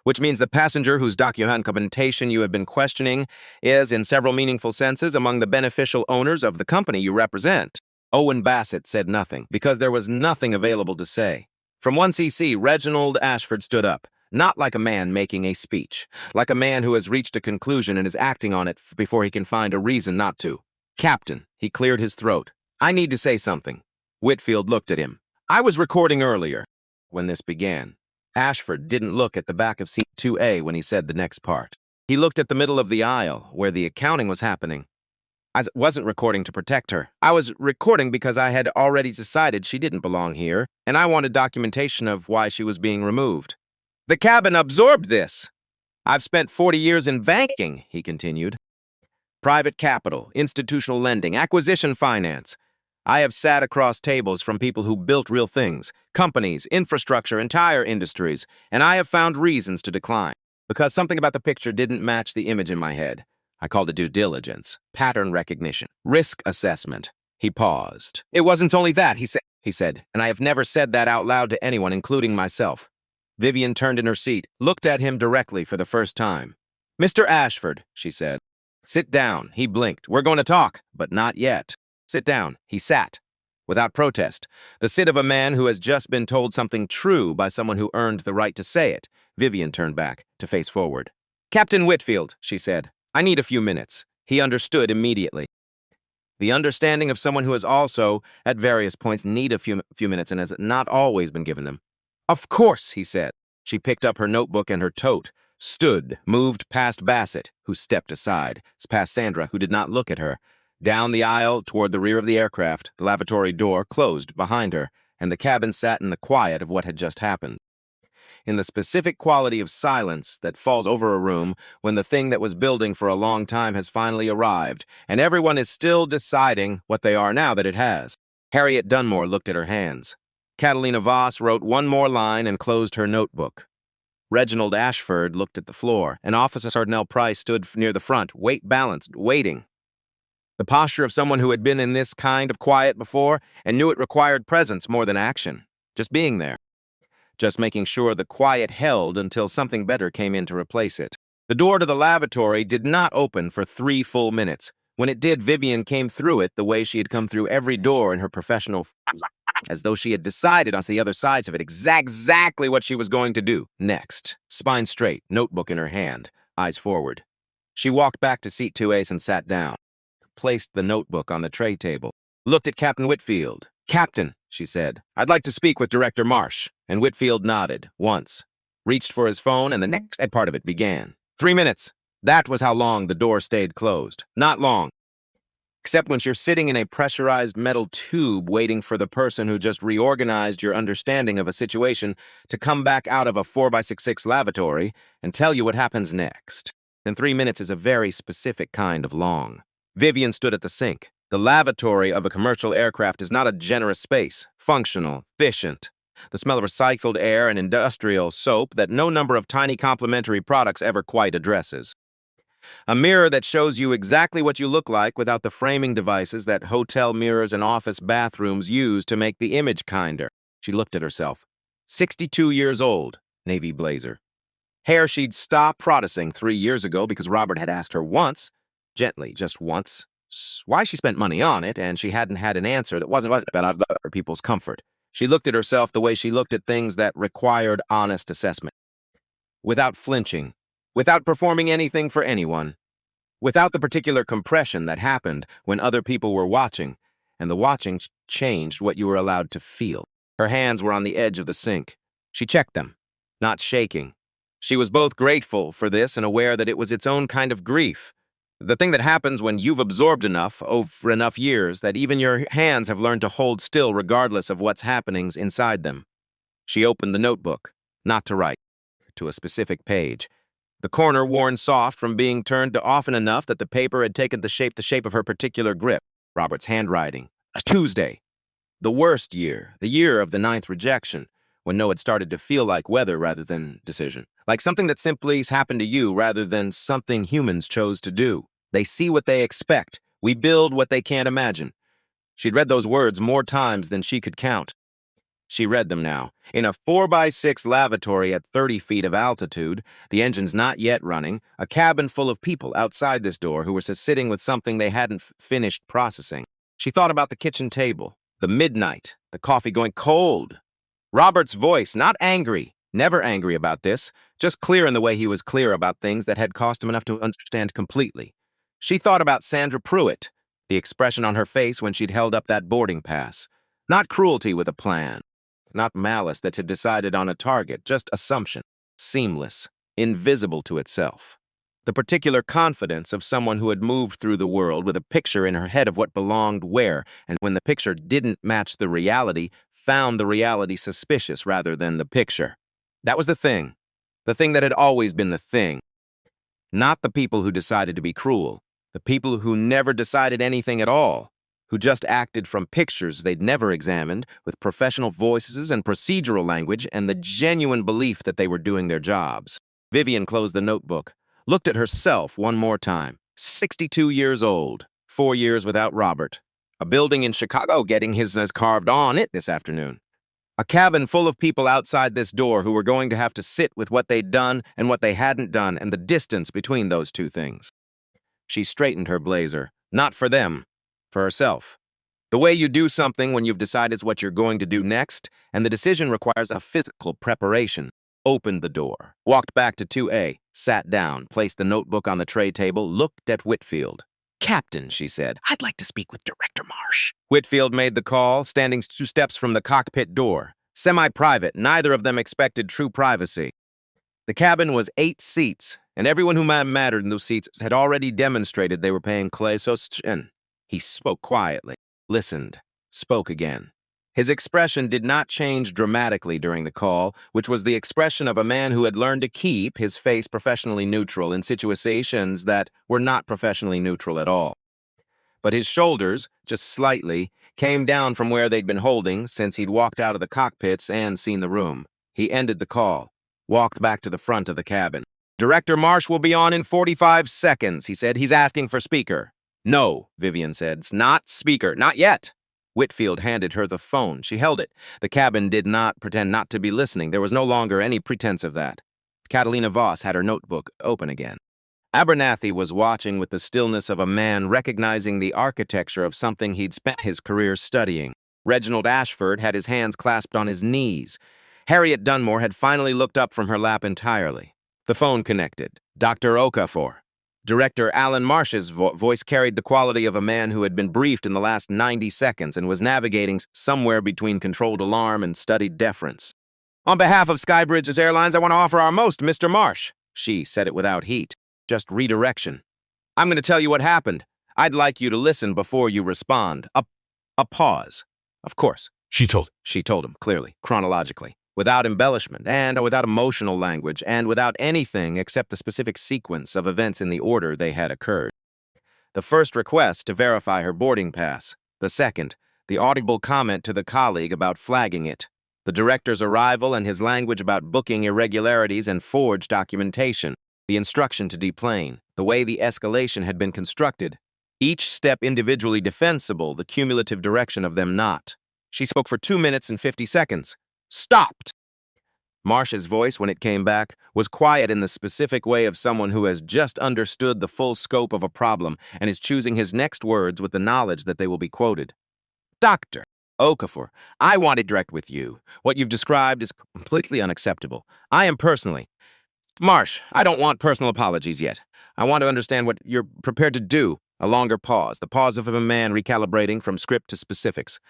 which means the passenger whose documentation you have been questioning is, in several meaningful senses, among the beneficial owners of the company you represent. Owen Bassett said nothing, because there was nothing available to say. From 1cc, Reginald Ashford stood up, not like a man making a speech, like a man who has reached a conclusion and is acting on it before he can find a reason not to. Captain, he cleared his throat. I need to say something. Whitfield looked at him. I was recording earlier, when this began. Ashford didn't look at the back of seat 2A when he said the next part. He looked at the middle of the aisle, where the accounting was happening. I wasn't recording to protect her. I was recording because I had already decided she didn't belong here, and I wanted documentation of why she was being removed. The cabin absorbed this. I've spent 40 years in banking, he continued. Private capital, institutional lending, acquisition finance. I have sat across tables from people who built real things, companies, infrastructure, entire industries, and I have found reasons to decline, because something about the picture didn't match the image in my head. I called it due diligence, pattern recognition, risk assessment. He paused. It wasn't only that, he said, and I have never said that out loud to anyone, including myself. Vivian turned in her seat, looked at him directly for the first time. Mr. Ashford, she said. Sit down, he blinked. We're going to talk, but not yet. Sit down. He sat, without protest, the sit of a man who has just been told something true by someone who earned the right to say it. Vivian turned back, to face forward. Captain Whitfield, she said. I need a few minutes. He understood immediately. The understanding of someone who has also, at various points, need a few minutes and has not always been given them. Of course, he said. She picked up her notebook and her tote, stood, moved past Bassett, who stepped aside, past Sandra, who did not look at her, down the aisle toward the rear of the aircraft. The lavatory door closed behind her, and the cabin sat in the quiet of what had just happened. In the specific quality of silence that falls over a room when the thing that was building for a long time has finally arrived, and everyone is still deciding what they are now that it has. Harriet Dunmore looked at her hands. Catalina Voss wrote one more line and closed her notebook. Reginald Ashford looked at the floor, and Officer Cardinal Price stood near the front, weight-balanced, waiting. The posture of someone who had been in this kind of quiet before and knew it required presence more than action. Just being there. Just making sure the quiet held until something better came in to replace it. The door to the lavatory did not open for 3 full minutes. When it did, Vivian came through it the way she had come through every door in her professional, as though she had decided on the other sides of it exactly what she was going to do next. Spine straight, notebook in her hand, eyes forward. She walked back to seat 2A and sat down, placed the notebook on the tray table, looked at Captain Whitfield. Captain, she said, I'd like to speak with Director Marsh. And Whitfield nodded, once, reached for his phone, and the next part of it began. 3 minutes. That was how long the door stayed closed. Not long. Except when you're sitting in a pressurized metal tube waiting for the person who just reorganized your understanding of a situation to come back out of a 4x66 lavatory and tell you what happens next. Then 3 minutes is a very specific kind of long. Vivian stood at the sink. The lavatory of a commercial aircraft is not a generous space, functional, efficient. The smell of recycled air and industrial soap that no number of tiny complementary products ever quite addresses. A mirror that shows you exactly what you look like without the framing devices that hotel mirrors and office bathrooms use to make the image kinder. She looked at herself. 62 years old, navy blazer. Hair she'd stopped processing 3 years ago because Robert had asked her once, gently, just once, why she spent money on it, and she hadn't had an answer that wasn't about other people's comfort. She looked at herself the way she looked at things that required honest assessment. Without flinching, without performing anything for anyone, without the particular compression that happened when other people were watching, and the watching changed what you were allowed to feel. Her hands were on the edge of the sink. She checked them, not shaking. She was both grateful for this and aware that it was its own kind of grief. The thing that happens when you've absorbed enough over enough years that even your hands have learned to hold still regardless of what's happening inside them. She opened the notebook, not to write, to a specific page. The corner worn soft from being turned to often enough that the paper had taken the shape of her particular grip. Robert's handwriting, Tuesday. The worst year, the year of the ninth rejection, when no had started to feel like weather rather than decision. Like something that simply happened to you rather than something humans chose to do. They see what they expect. We build what they can't imagine. She'd read those words more times than she could count. She read them now. In a 4x6 lavatory at 30 feet of altitude, the engine's not yet running, a cabin full of people outside this door who were sitting with something they hadn't finished processing. She thought about the kitchen table, the midnight, the coffee going cold. Robert's voice, not angry, never angry about this, just clear in the way he was clear about things that had cost him enough to understand completely. She thought about Sandra Pruitt, the expression on her face when she'd held up that boarding pass. Not cruelty with a plan. Not malice that had decided on a target, just assumption, seamless, invisible to itself. The particular confidence of someone who had moved through the world with a picture in her head of what belonged where, and when the picture didn't match the reality, found the reality suspicious rather than the picture. That was the thing that had always been the thing. Not the people who decided to be cruel, the people who never decided anything at all, who just acted from pictures they'd never examined, with professional voices and procedural language and the genuine belief that they were doing their jobs. Vivian closed the notebook, looked at herself one more time. 62 years old, 4 years without Robert. A building in Chicago getting his carved on it this afternoon. A cabin full of people outside this door who were going to have to sit with what they'd done and what they hadn't done and the distance between those two things. She straightened her blazer. Not for them. For herself. The way you do something when you've decided what you're going to do next, and the decision requires a physical preparation. Opened the door, walked back to 2A, sat down, placed the notebook on the tray table, looked at Whitfield. "Captain," she said, "I'd like to speak with Director Marsh." Whitfield made the call, standing 2 steps from the cockpit door. Semi-private, neither of them expected true privacy. The cabin was 8 seats, and everyone who mattered in those seats had already demonstrated they were paying close attention. He spoke quietly, listened, spoke again. His expression did not change dramatically during the call, which was the expression of a man who had learned to keep his face professionally neutral in situations that were not professionally neutral at all. But his shoulders, just slightly, came down from where they'd been holding since he'd walked out of the cockpits and seen the room. He ended the call, walked back to the front of the cabin. "Director Marsh will be on in 45 seconds, he said. He's asking for speaker." "No," Vivian said. "It's not speaker. Not yet." Whitfield handed her the phone. She held it. The cabin did not pretend not to be listening. There was no longer any pretense of that. Catalina Voss had her notebook open again. Abernathy was watching with the stillness of a man recognizing the architecture of something he'd spent his career studying. Reginald Ashford had his hands clasped on his knees. Harriet Dunmore had finally looked up from her lap entirely. The phone connected. Dr. Okafor. Director Alan Marsh's voice carried the quality of a man who had been briefed in the last 90 seconds and was navigating somewhere between controlled alarm and studied deference. "On behalf of Skybridges Airlines, I want to offer our most, Mr. Marsh." She said it without heat, just redirection. "I'm going to tell you what happened. I'd like you to listen before you respond." A pause. "Of course," she told him clearly, chronologically, without embellishment and without emotional language and without anything except the specific sequence of events in the order they had occurred. The first request to verify her boarding pass. The second, the audible comment to the colleague about flagging it. The director's arrival and his language about booking irregularities and forged documentation. The instruction to deplane. The way the escalation had been constructed. Each step individually defensible, the cumulative direction of them not. She spoke for 2 minutes and 50 seconds. Stopped. Marsh's voice, when it came back, was quiet in the specific way of someone who has just understood the full scope of a problem and is choosing his next words with the knowledge that they will be quoted. "Dr. Okafor, I want to direct with you. What you've described is completely unacceptable. I am personally... Marsh, I don't want personal apologies yet. I want to understand what you're prepared to do." A longer pause, the pause of a man recalibrating from script to specifics.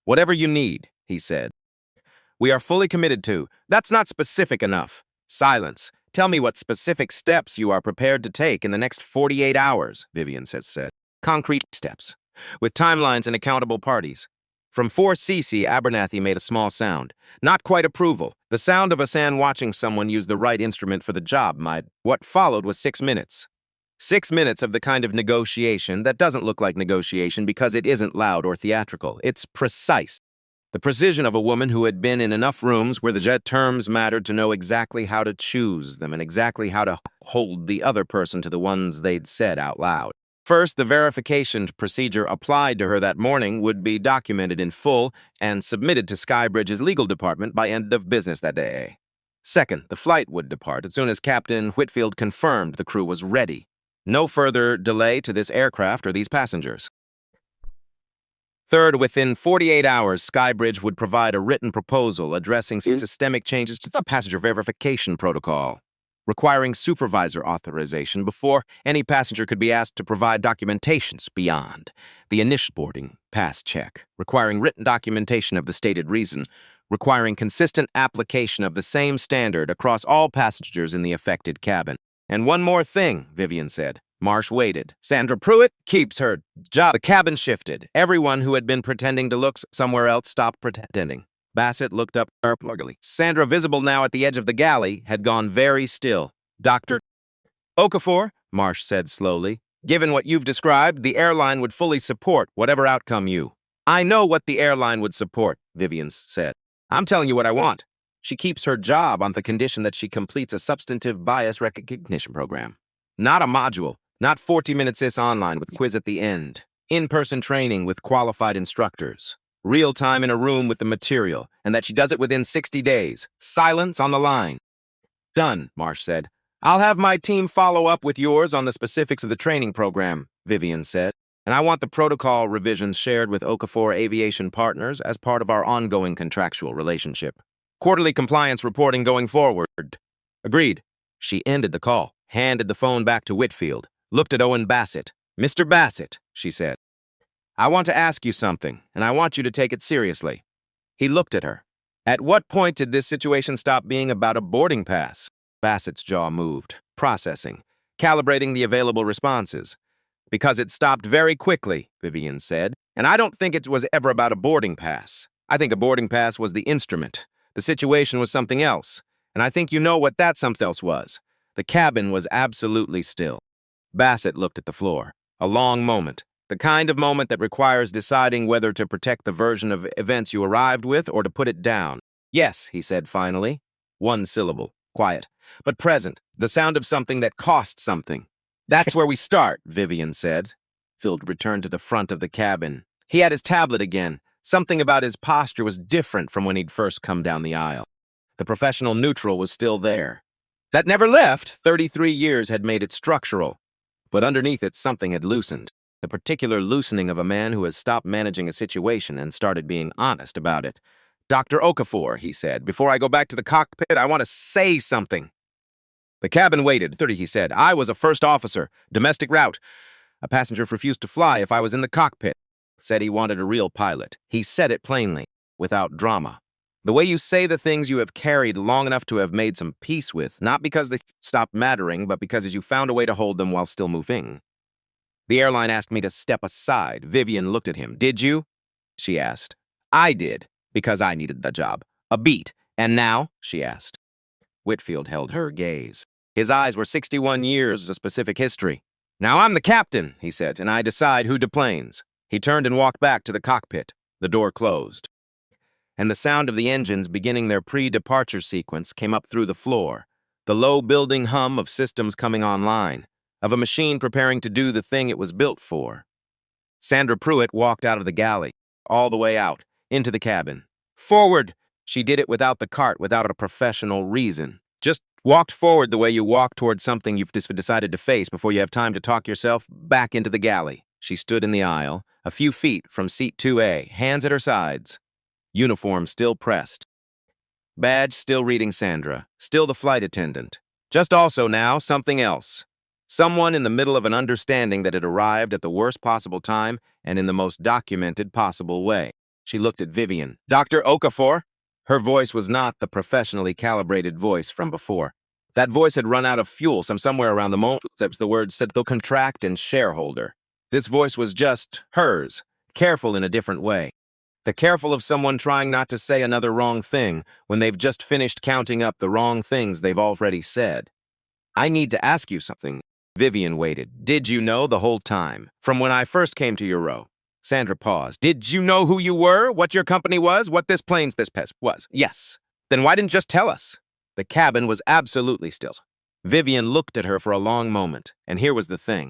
"Whatever you need," he said. "We are fully committed to." "That's not specific enough." Silence. "Tell me what specific steps you are prepared to take in the next 48 hours, Vivian said. "Concrete steps. With timelines and accountable parties." From 4cc, Abernathy made a small sound. Not quite approval. The sound of a fan watching someone use the right instrument for the job. What followed was 6 minutes. 6 minutes of the kind of negotiation that doesn't look like negotiation because it isn't loud or theatrical. It's precise. The precision of a woman who had been in enough rooms where the jet terms mattered to know exactly how to choose them and exactly how to hold the other person to the ones they'd said out loud. First, the verification procedure applied to her that morning would be documented in full and submitted to Skybridge's legal department by end of business that day. Second, the flight would depart as soon as Captain Whitfield confirmed the crew was ready. No further delay to this aircraft or these passengers. Third, within 48 hours, Skybridge would provide a written proposal addressing systemic changes to the passenger verification protocol, requiring supervisor authorization before any passenger could be asked to provide documentations beyond the initial boarding pass check, requiring written documentation of the stated reason, requiring consistent application of the same standard across all passengers in the affected cabin. And one more thing, Vivian said. Marsh waited. Sandra Pruitt keeps her job. The cabin shifted. Everyone who had been pretending to look somewhere else stopped pretending. Bassett looked up sharply. Sandra, visible now at the edge of the galley, had gone very still. Dr. Okafor, Marsh said slowly, given what you've described, the airline would fully support whatever outcome you. I know what the airline would support, Vivian said. I'm telling you what I want. She keeps her job on the condition that she completes a substantive bias recognition program. Not a module. Not 40 minutes this online with quiz at the end. In-person training with qualified instructors. Real time in a room with the material, and that she does it within 60 days. Silence on the line. Done, Marsh said. I'll have my team follow up with yours on the specifics of the training program, Vivian said. And I want the protocol revisions shared with Okafor Aviation Partners as part of our ongoing contractual relationship. Quarterly compliance reporting going forward. Agreed. She ended the call, handed the phone back to Whitfield. Looked at Owen Bassett. Mr. Bassett, she said. I want to ask you something, and I want you to take it seriously. He looked at her. At what point did this situation stop being about a boarding pass? Bassett's jaw moved, processing, calibrating the available responses. Because it stopped very quickly, Vivian said, and I don't think it was ever about a boarding pass. I think a boarding pass was the instrument. The situation was something else, and I think you know what that something else was. The cabin was absolutely still. Bassett looked at the floor. A long moment. The kind of moment that requires deciding whether to protect the version of events you arrived with or to put it down. Yes, he said finally. One syllable. Quiet. But present. The sound of something that cost something. That's where we start, Vivian said. Field returned to the front of the cabin. He had his tablet again. Something about his posture was different from when he'd first come down the aisle. The professional neutral was still there. That never left. 33 years had made it structural. But underneath it, something had loosened. The particular loosening of a man who has stopped managing a situation and started being honest about it. Dr. Okafor, he said, before I go back to the cockpit, I want to say something. The cabin waited. 30, he said. I was a first officer. Domestic route. A passenger refused to fly if I was in the cockpit. Said he wanted a real pilot. He said it plainly, without drama. The way you say the things you have carried long enough to have made some peace with, not because they stopped mattering, but because you found a way to hold them while still moving. The airline asked me to step aside. Vivian looked at him. Did you? She asked. I did, because I needed the job. A beat. And now? She asked. Whitfield held her gaze. His eyes were 61 years of specific history. Now I'm the captain, he said, and I decide who deplanes. He turned and walked back to the cockpit. The door closed. And the sound of the engines beginning their pre-departure sequence came up through the floor, the low building hum of systems coming online, of a machine preparing to do the thing it was built for. Sandra Pruitt walked out of the galley, all the way out, into the cabin. Forward! She did it without the cart, without a professional reason. Just walked forward the way you walk toward something you've decided to face before you have time to talk yourself back into the galley. She stood in the aisle, a few feet from seat 2A, hands at her sides. Uniform still pressed. Badge still reading Sandra, still the flight attendant. Just also now something else. Someone in the middle of an understanding that had arrived at the worst possible time and in the most documented possible way. She looked at Vivian. Dr. Okafor? Her voice was not the professionally calibrated voice from before. That voice had run out of fuel somewhere around the moment that the words said they'll contract and shareholder. This voice was just hers, careful in a different way. The careful of someone trying not to say another wrong thing when they've just finished counting up the wrong things they've already said. I need to ask you something, Vivian waited. Did you know the whole time? From when I first came to your row? Sandra paused. Did you know who you were? What your company was? What this pest was? Yes. Then why didn't you just tell us? The cabin was absolutely still. Vivian looked at her for a long moment, and here was the thing.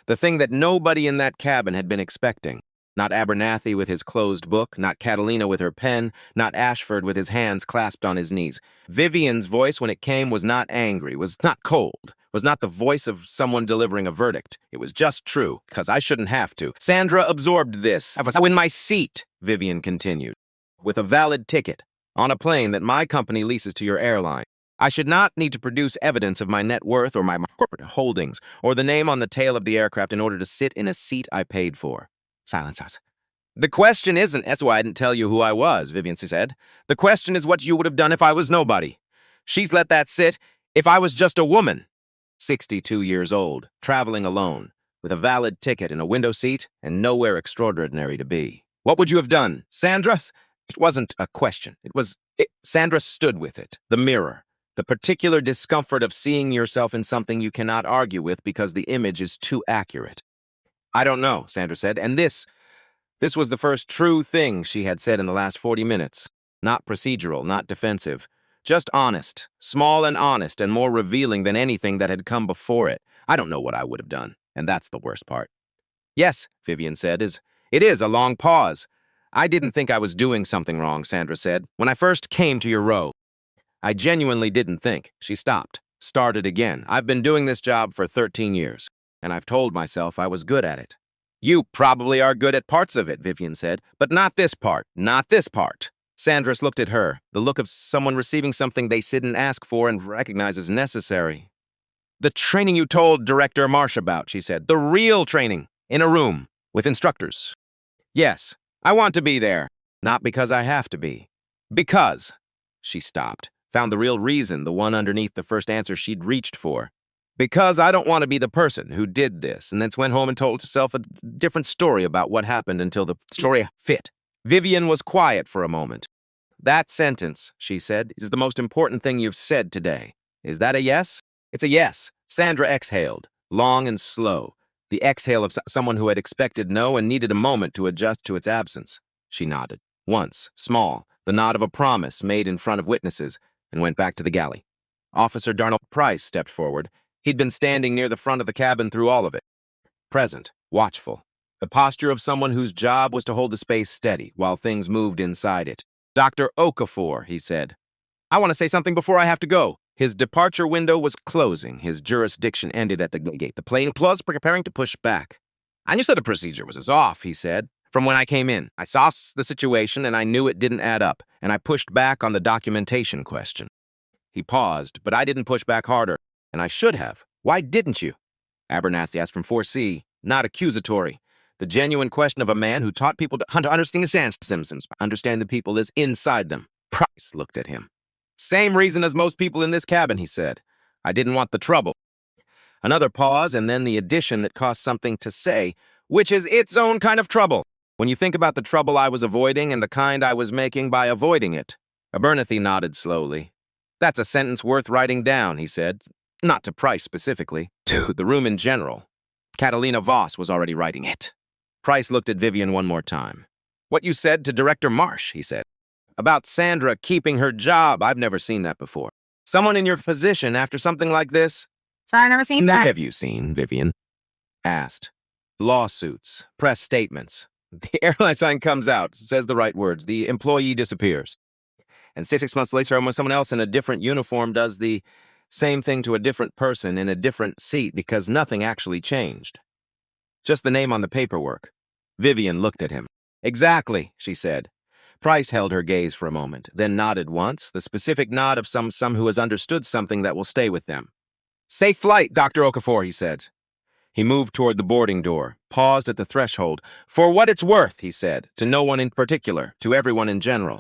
The thing that nobody in that cabin had been expecting. Not Abernathy with his closed book, not Catalina with her pen, not Ashford with his hands clasped on his knees. Vivian's voice when it came was not angry, was not cold, was not the voice of someone delivering a verdict. It was just true, because I shouldn't have to. Sandra absorbed this. I was in my seat, Vivian continued, with a valid ticket, on a plane that my company leases to your airline. I should not need to produce evidence of my net worth or my corporate holdings or the name on the tail of the aircraft in order to sit in a seat I paid for. Silence us. The question isn't, that's why I didn't tell you who I was, Vivian said. The question is what you would have done if I was nobody. She's let that sit if I was just a woman. 62 years old, traveling alone, with a valid ticket in a window seat and nowhere extraordinary to be. What would you have done, Sandra? It wasn't a question. Sandra stood with it, the mirror. The particular discomfort of seeing yourself in something you cannot argue with because the image is too accurate. I don't know, Sandra said, and this was the first true thing she had said in the last 40 minutes. Not procedural, not defensive. Just honest, small and honest, and more revealing than anything that had come before it. I don't know what I would have done, and that's the worst part. Yes, Vivian said, it is a long pause. I didn't think I was doing something wrong, Sandra said, when I first came to your row. I genuinely didn't think. She stopped, started again. I've been doing this job for 13 years, and I've told myself I was good at it. You probably are good at parts of it, Vivian said, but not this part, not this part. Sandra looked at her, the look of someone receiving something they didn't ask for and recognize as necessary. The training you told Director Marsh about, she said. The real training, in a room, with instructors. Yes, I want to be there. Not because I have to be. Because. She stopped, found the real reason, the one underneath the first answer she'd reached for. Because I don't want to be the person who did this and then went home and told herself a different story about what happened until the story fit. Vivian was quiet for a moment. That sentence, she said, is the most important thing you've said today. Is that a yes? It's a yes. Sandra exhaled, long and slow, the exhale of someone who had expected no and needed a moment to adjust to its absence. She nodded, once, small, the nod of a promise made in front of witnesses, and went back to the galley. Officer Darnell Price stepped forward. He'd been standing near the front of the cabin through all of it. Present, watchful, the posture of someone whose job was to hold the space steady while things moved inside it. Dr. Okafor, he said. I want to say something before I have to go. His departure window was closing. His jurisdiction ended at the gate. The plane was preparing to push back. I knew the procedure was off, he said. From when I came in, I saw the situation and I knew it didn't add up, and I pushed back on the documentation question. He paused, but I didn't push back harder, and I should have. Why didn't you? Abernathy asked from 4C, not accusatory. The genuine question of a man who taught people to understand the Simpsons, understand the people is inside them. Price looked at him. Same reason as most people in this cabin, he said. I didn't want the trouble. Another pause, and then the addition that cost something to say, which is its own kind of trouble. When you think about the trouble I was avoiding and the kind I was making by avoiding it. Abernathy nodded slowly. That's a sentence worth writing down, he said. Not to Price specifically, to the room in general. Catalina Voss was already writing it. Price looked at Vivian one more time. What you said to Director Marsh, he said. About Sandra keeping her job, I've never seen that before. Someone in your position after something like this? Sorry, I've never seen that. Have you seen, Vivian? Asked. Lawsuits, press statements. The airline sign comes out, says the right words. The employee disappears. And 6 months later, someone else in a different uniform does the same thing to a different person in a different seat because nothing actually changed. Just the name on the paperwork. Vivian looked at him. Exactly, she said. Price held her gaze for a moment, then nodded once, the specific nod of some who has understood something that will stay with them. Safe flight, Dr. Okafor, he said. He moved toward the boarding door, paused at the threshold. For what it's worth, he said, to no one in particular, to everyone in general.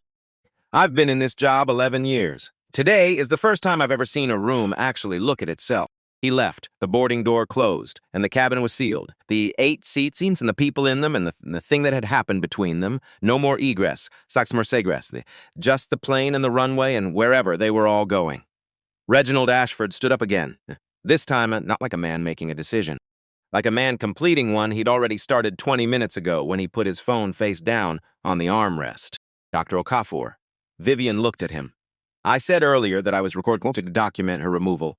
I've been in this job 11 years. Today is the first time I've ever seen a room actually look at itself. He left, the boarding door closed, and the cabin was sealed. The 8 seats and the people in them and the thing that had happened between them. No more egress, sax mercegress, just the plane and the runway and wherever they were all going. Reginald Ashford stood up again. This time, not like a man making a decision. Like a man completing one he'd already started 20 minutes ago when he put his phone face down on the armrest. Dr. Okafor. Vivian looked at him. I said earlier that I was recording to document her removal.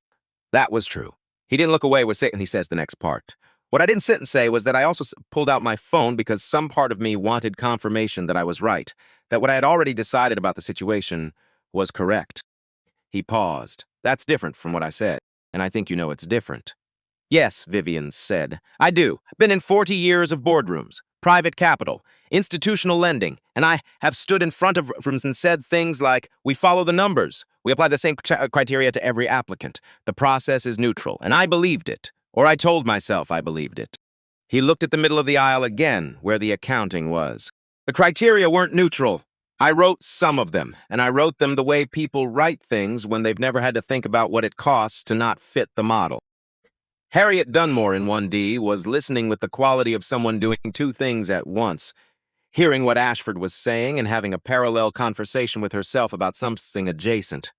That was true. He didn't look away with Satan, he says the next part. What I didn't sit and say was that I also pulled out my phone because some part of me wanted confirmation that I was right, that what I had already decided about the situation was correct. He paused. That's different from what I said, and I think you know it's different. Yes, Vivian said. I do. Been in 40 years of boardrooms, private capital, institutional lending, and I have stood in front of rooms and said things like, we follow the numbers. We apply the same criteria to every applicant. The process is neutral, and I believed it. Or I told myself I believed it. He looked at the middle of the aisle again, where the accounting was. The criteria weren't neutral. I wrote some of them, and I wrote them the way people write things when they've never had to think about what it costs to not fit the model. Harriet Dunmore in 1D was listening with the quality of someone doing two things at once, hearing what Ashford was saying and having a parallel conversation with herself about something adjacent.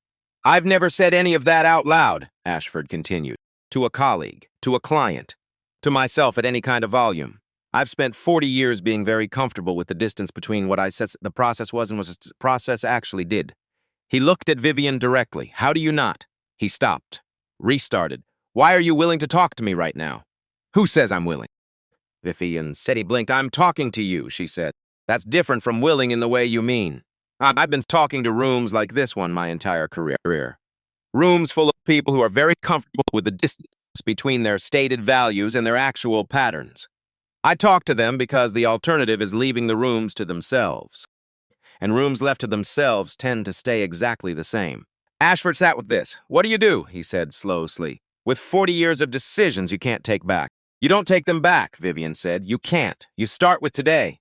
I've never said any of that out loud, Ashford continued, to a colleague, to a client, to myself at any kind of volume. I've spent 40 years being very comfortable with the distance between what I said the process was and what the process actually did. He looked at Vivian directly. How do you not? He stopped, restarted. Why are you willing to talk to me right now? Who says I'm willing? Vivian said. He blinked. I'm talking to you, she said. That's different from willing in the way you mean. I've been talking to rooms like this one my entire career. Rooms full of people who are very comfortable with the distance between their stated values and their actual patterns. I talk to them because the alternative is leaving the rooms to themselves. And rooms left to themselves tend to stay exactly the same. Ashford sat with this. What do? He said slowly. With 40 years of decisions you can't take back. You don't take them back, Vivian said. You can't. You start with today.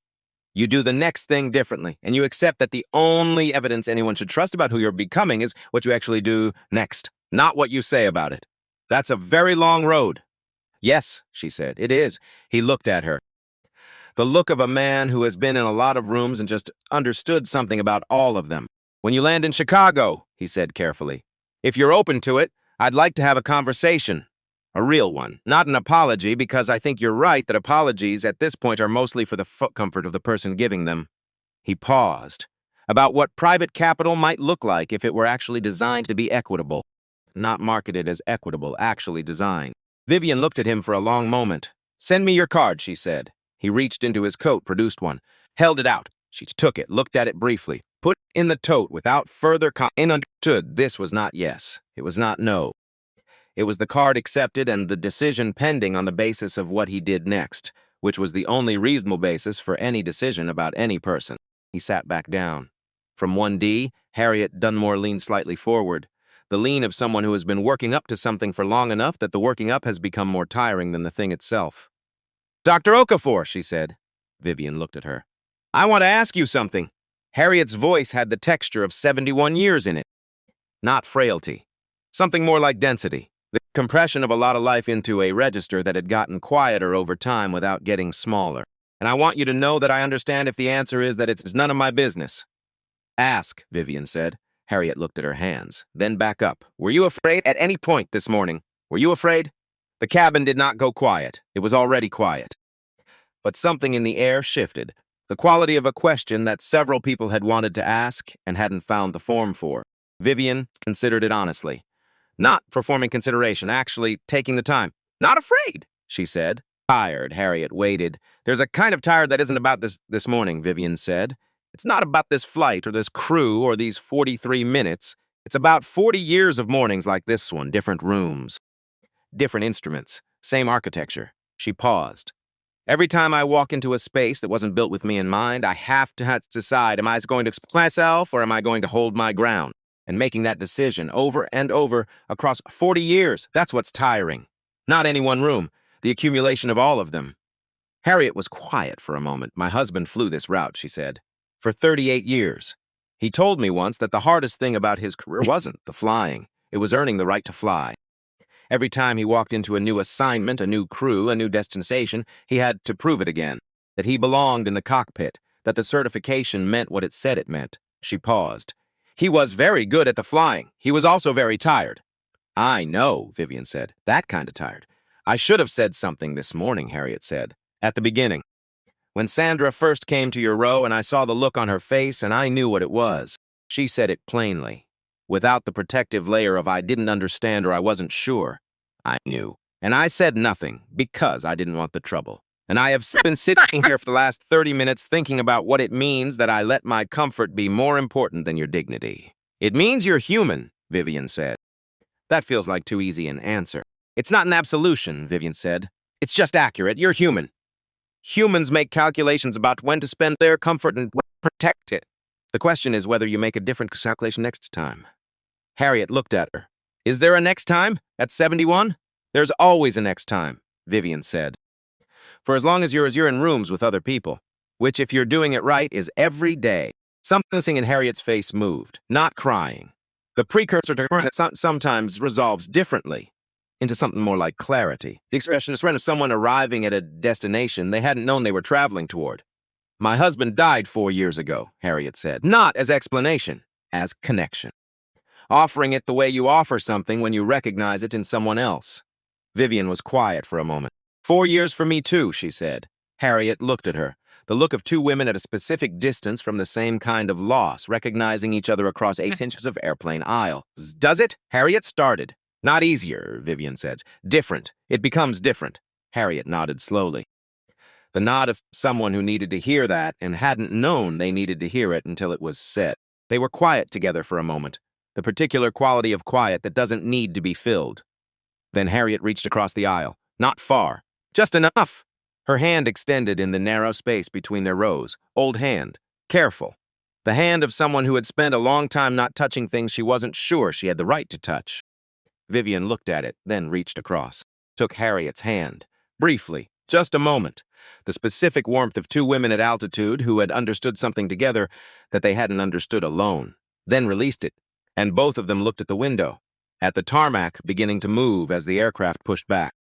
You do the next thing differently, and you accept that the only evidence anyone should trust about who you're becoming is what you actually do next, not what you say about it. That's a very long road. Yes, she said, it is. He looked at her. The look of a man who has been in a lot of rooms and just understood something about all of them. When you land in Chicago, he said carefully, if you're open to it, I'd like to have a conversation. A real one. Not an apology, because I think you're right that apologies at this point are mostly for the comfort of the person giving them. He paused. About what private capital might look like if it were actually designed to be equitable. Not marketed as equitable, actually designed. Vivian looked at him for a long moment. Send me your card, she said. He reached into his coat, produced one, held it out. She took it, looked at it briefly, put it in the tote without further and understood this was not yes. It was not no. It was the card accepted and the decision pending on the basis of what he did next, which was the only reasonable basis for any decision about any person. He sat back down. From 1D, Harriet Dunmore leaned slightly forward, the lean of someone who has been working up to something for long enough that the working up has become more tiring than the thing itself. Dr. Okafor, she said. Vivian looked at her. I want to ask you something. Harriet's voice had the texture of 71 years in it. Not frailty. Something more like density. The compression of a lot of life into a register that had gotten quieter over time without getting smaller. And I want you to know that I understand if the answer is that it's none of my business. Ask, Vivian said. Harriet looked at her hands, then back up. Were you afraid at any point this morning? Were you afraid? The cabin did not go quiet. It was already quiet. But something in the air shifted, the quality of a question that several people had wanted to ask and hadn't found the form for. Vivian considered it honestly. Not for forming consideration, actually taking the time. Not afraid, she said. Tired, Harriet waited. There's a kind of tired that isn't about this morning, Vivian said. It's not about this flight or this crew or these 43 minutes. It's about 40 years of mornings like this one, different rooms, different instruments, same architecture. She paused. Every time I walk into a space that wasn't built with me in mind, I have to decide, am I going to express myself or am I going to hold my ground? And making that decision over and over across 40 years, that's what's tiring. Not any one room, the accumulation of all of them. Harriet was quiet for a moment. My husband flew this route, she said, for 38 years. He told me once that the hardest thing about his career wasn't the flying. It was earning the right to fly. Every time he walked into a new assignment, a new crew, a new destination, he had to prove it again, that he belonged in the cockpit, that the certification meant what it said it meant. She paused. He was very good at the flying. He was also very tired. I know, Vivian said. That kind of tired. I should have said something this morning, Harriet said. At the beginning. When Sandra first came to your row and I saw the look on her face and I knew what it was. She said it plainly. Without the protective layer of I didn't understand or I wasn't sure. I knew. And I said nothing because I didn't want the trouble. And I have been sitting here for the last 30 minutes thinking about what it means that I let my comfort be more important than your dignity. It means you're human, Vivian said. That feels like too easy an answer. It's not an absolution, Vivian said. It's just accurate. You're human. Humans make calculations about when to spend their comfort and when to protect it. The question is whether you make a different calculation next time. Harriet looked at her. Is there a next time? At 71? There's always a next time, Vivian said. For as long as you're in rooms with other people, which if you're doing it right is every day. Something in Harriet's face moved, not crying. The precursor to sometimes resolves differently into something more like clarity. The expression is of someone arriving at a destination they hadn't known they were traveling toward. My husband died 4 years ago, Harriet said, not as explanation, as connection. Offering it the way you offer something when you recognize it in someone else. Vivian was quiet for a moment. 4 years for me too, she said. Harriet looked at her, the look of two women at a specific distance from the same kind of loss, recognizing each other across 8 inches of airplane aisle. Does it? Harriet started. Not easier, Vivian said. Different. It becomes different. Harriet nodded slowly. The nod of someone who needed to hear that and hadn't known they needed to hear it until it was said. They were quiet together for a moment, the particular quality of quiet that doesn't need to be filled. Then Harriet reached across the aisle. Not far. Just enough. Her hand extended in the narrow space between their rows. Old hand. Careful. The hand of someone who had spent a long time not touching things she wasn't sure she had the right to touch. Vivian looked at it, then reached across. Took Harriet's hand. Briefly. Just a moment. The specific warmth of two women at altitude who had understood something together that they hadn't understood alone. Then released it. And both of them looked at the window. At the tarmac beginning to move as the aircraft pushed back.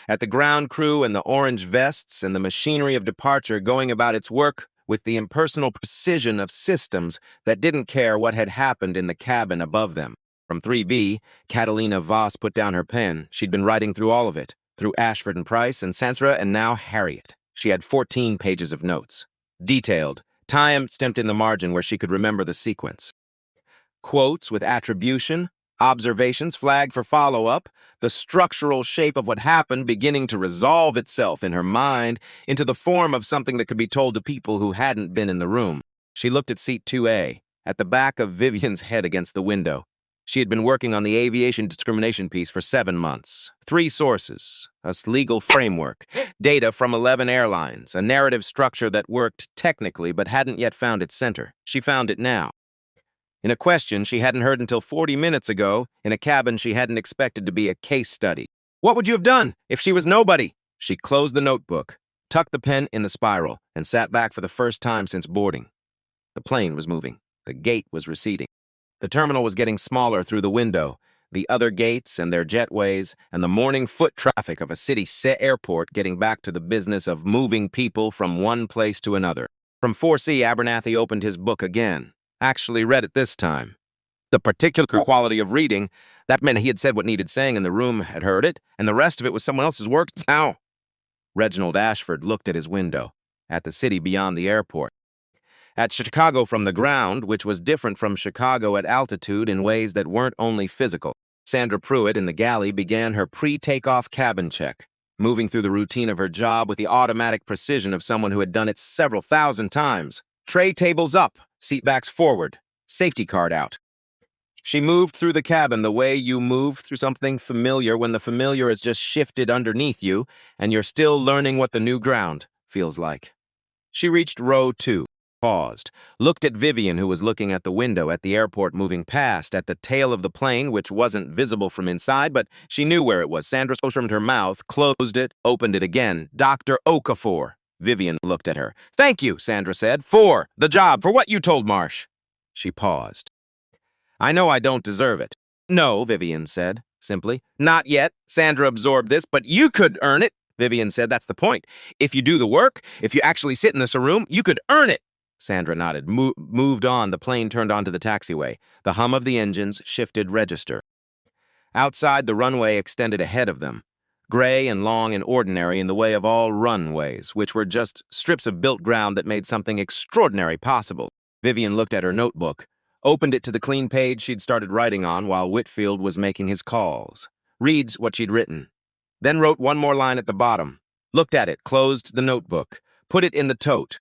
At the ground crew and the orange vests and the machinery of departure going about its work with the impersonal precision of systems that didn't care what had happened in the cabin above them. From 3B, Catalina Voss put down her pen. She'd been writing through all of it, through Ashford and Price and Sansra and now Harriet. She had 14 pages of notes. Detailed, time-stamped in the margin where she could remember the sequence. Quotes with attribution, observations flagged for follow-up, the structural shape of what happened beginning to resolve itself in her mind into the form of something that could be told to people who hadn't been in the room. She looked at seat 2A, at the back of Vivian's head against the window. She had been working on the aviation discrimination piece for 7 months. 3 sources, a legal framework, data from 11 airlines, a narrative structure that worked technically but hadn't yet found its center. She found it now. In a question she hadn't heard until 40 minutes ago, in a cabin she hadn't expected to be a case study. What would you have done if she was nobody? She closed the notebook, tucked the pen in the spiral, and sat back for the first time since boarding. The plane was moving. The gate was receding. The terminal was getting smaller through the window. The other gates and their jetways and the morning foot traffic of a city airport getting back to the business of moving people from one place to another. From 4C, Abernathy opened his book again. Actually read it this time. The particular quality of reading, that meant he had said what needed saying and the room had heard it, and the rest of it was someone else's work. Now, Reginald Ashford looked at his window, at the city beyond the airport. At Chicago from the ground, which was different from Chicago at altitude in ways that weren't only physical. Sandra Pruitt in the galley began her pre-takeoff cabin check, moving through the routine of her job with the automatic precision of someone who had done it several thousand times. Tray tables up, seatbacks forward, safety card out. She moved through the cabin the way you move through something familiar when the familiar is just shifted underneath you and you're still learning what the new ground feels like. She reached row 2. Paused, looked at Vivian, who was looking at the window at the airport moving past, at the tail of the plane, which wasn't visible from inside, but she knew where it was. Sandra opened her mouth, closed it, opened it again. Dr. Okafor. Vivian looked at her. Thank you, Sandra said. For the job, for what you told Marsh. She paused. I know I don't deserve it. No, Vivian said, simply. Not yet. Sandra absorbed this, but you could earn it. Vivian said, that's the point. If you do the work, if you actually sit in this room, you could earn it. Sandra nodded. Moved on. The plane turned onto the taxiway. The hum of the engines shifted register. Outside, the runway extended ahead of them, gray and long and ordinary in the way of all runways, which were just strips of built ground that made something extraordinary possible. Vivian looked at her notebook, opened it to the clean page she'd started writing on while Whitfield was making his calls. Reads what she'd written. Then wrote one more line at the bottom, looked at it, closed the notebook, put it in the tote.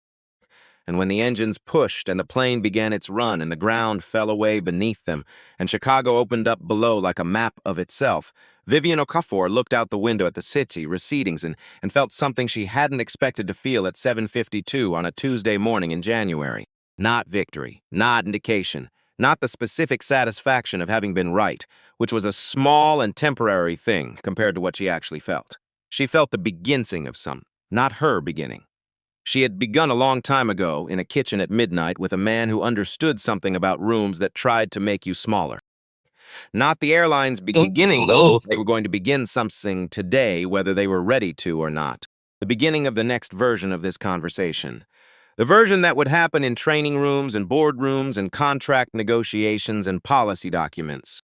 And when the engines pushed and the plane began its run and the ground fell away beneath them and Chicago opened up below like a map of itself, Vivian Okafor looked out the window at the city receding and felt something she hadn't expected to feel at 7:52 on a Tuesday morning in January. Not victory, not indication, not the specific satisfaction of having been right, which was a small and temporary thing compared to what she actually felt. She felt the beginning of some, not her beginning. She had begun a long time ago in a kitchen at midnight with a man who understood something about rooms that tried to make you smaller. Not the airlines beginning, though. They were going to begin something today, whether they were ready to or not. The beginning of the next version of this conversation. The version that would happen in training rooms and boardrooms and contract negotiations and policy documents.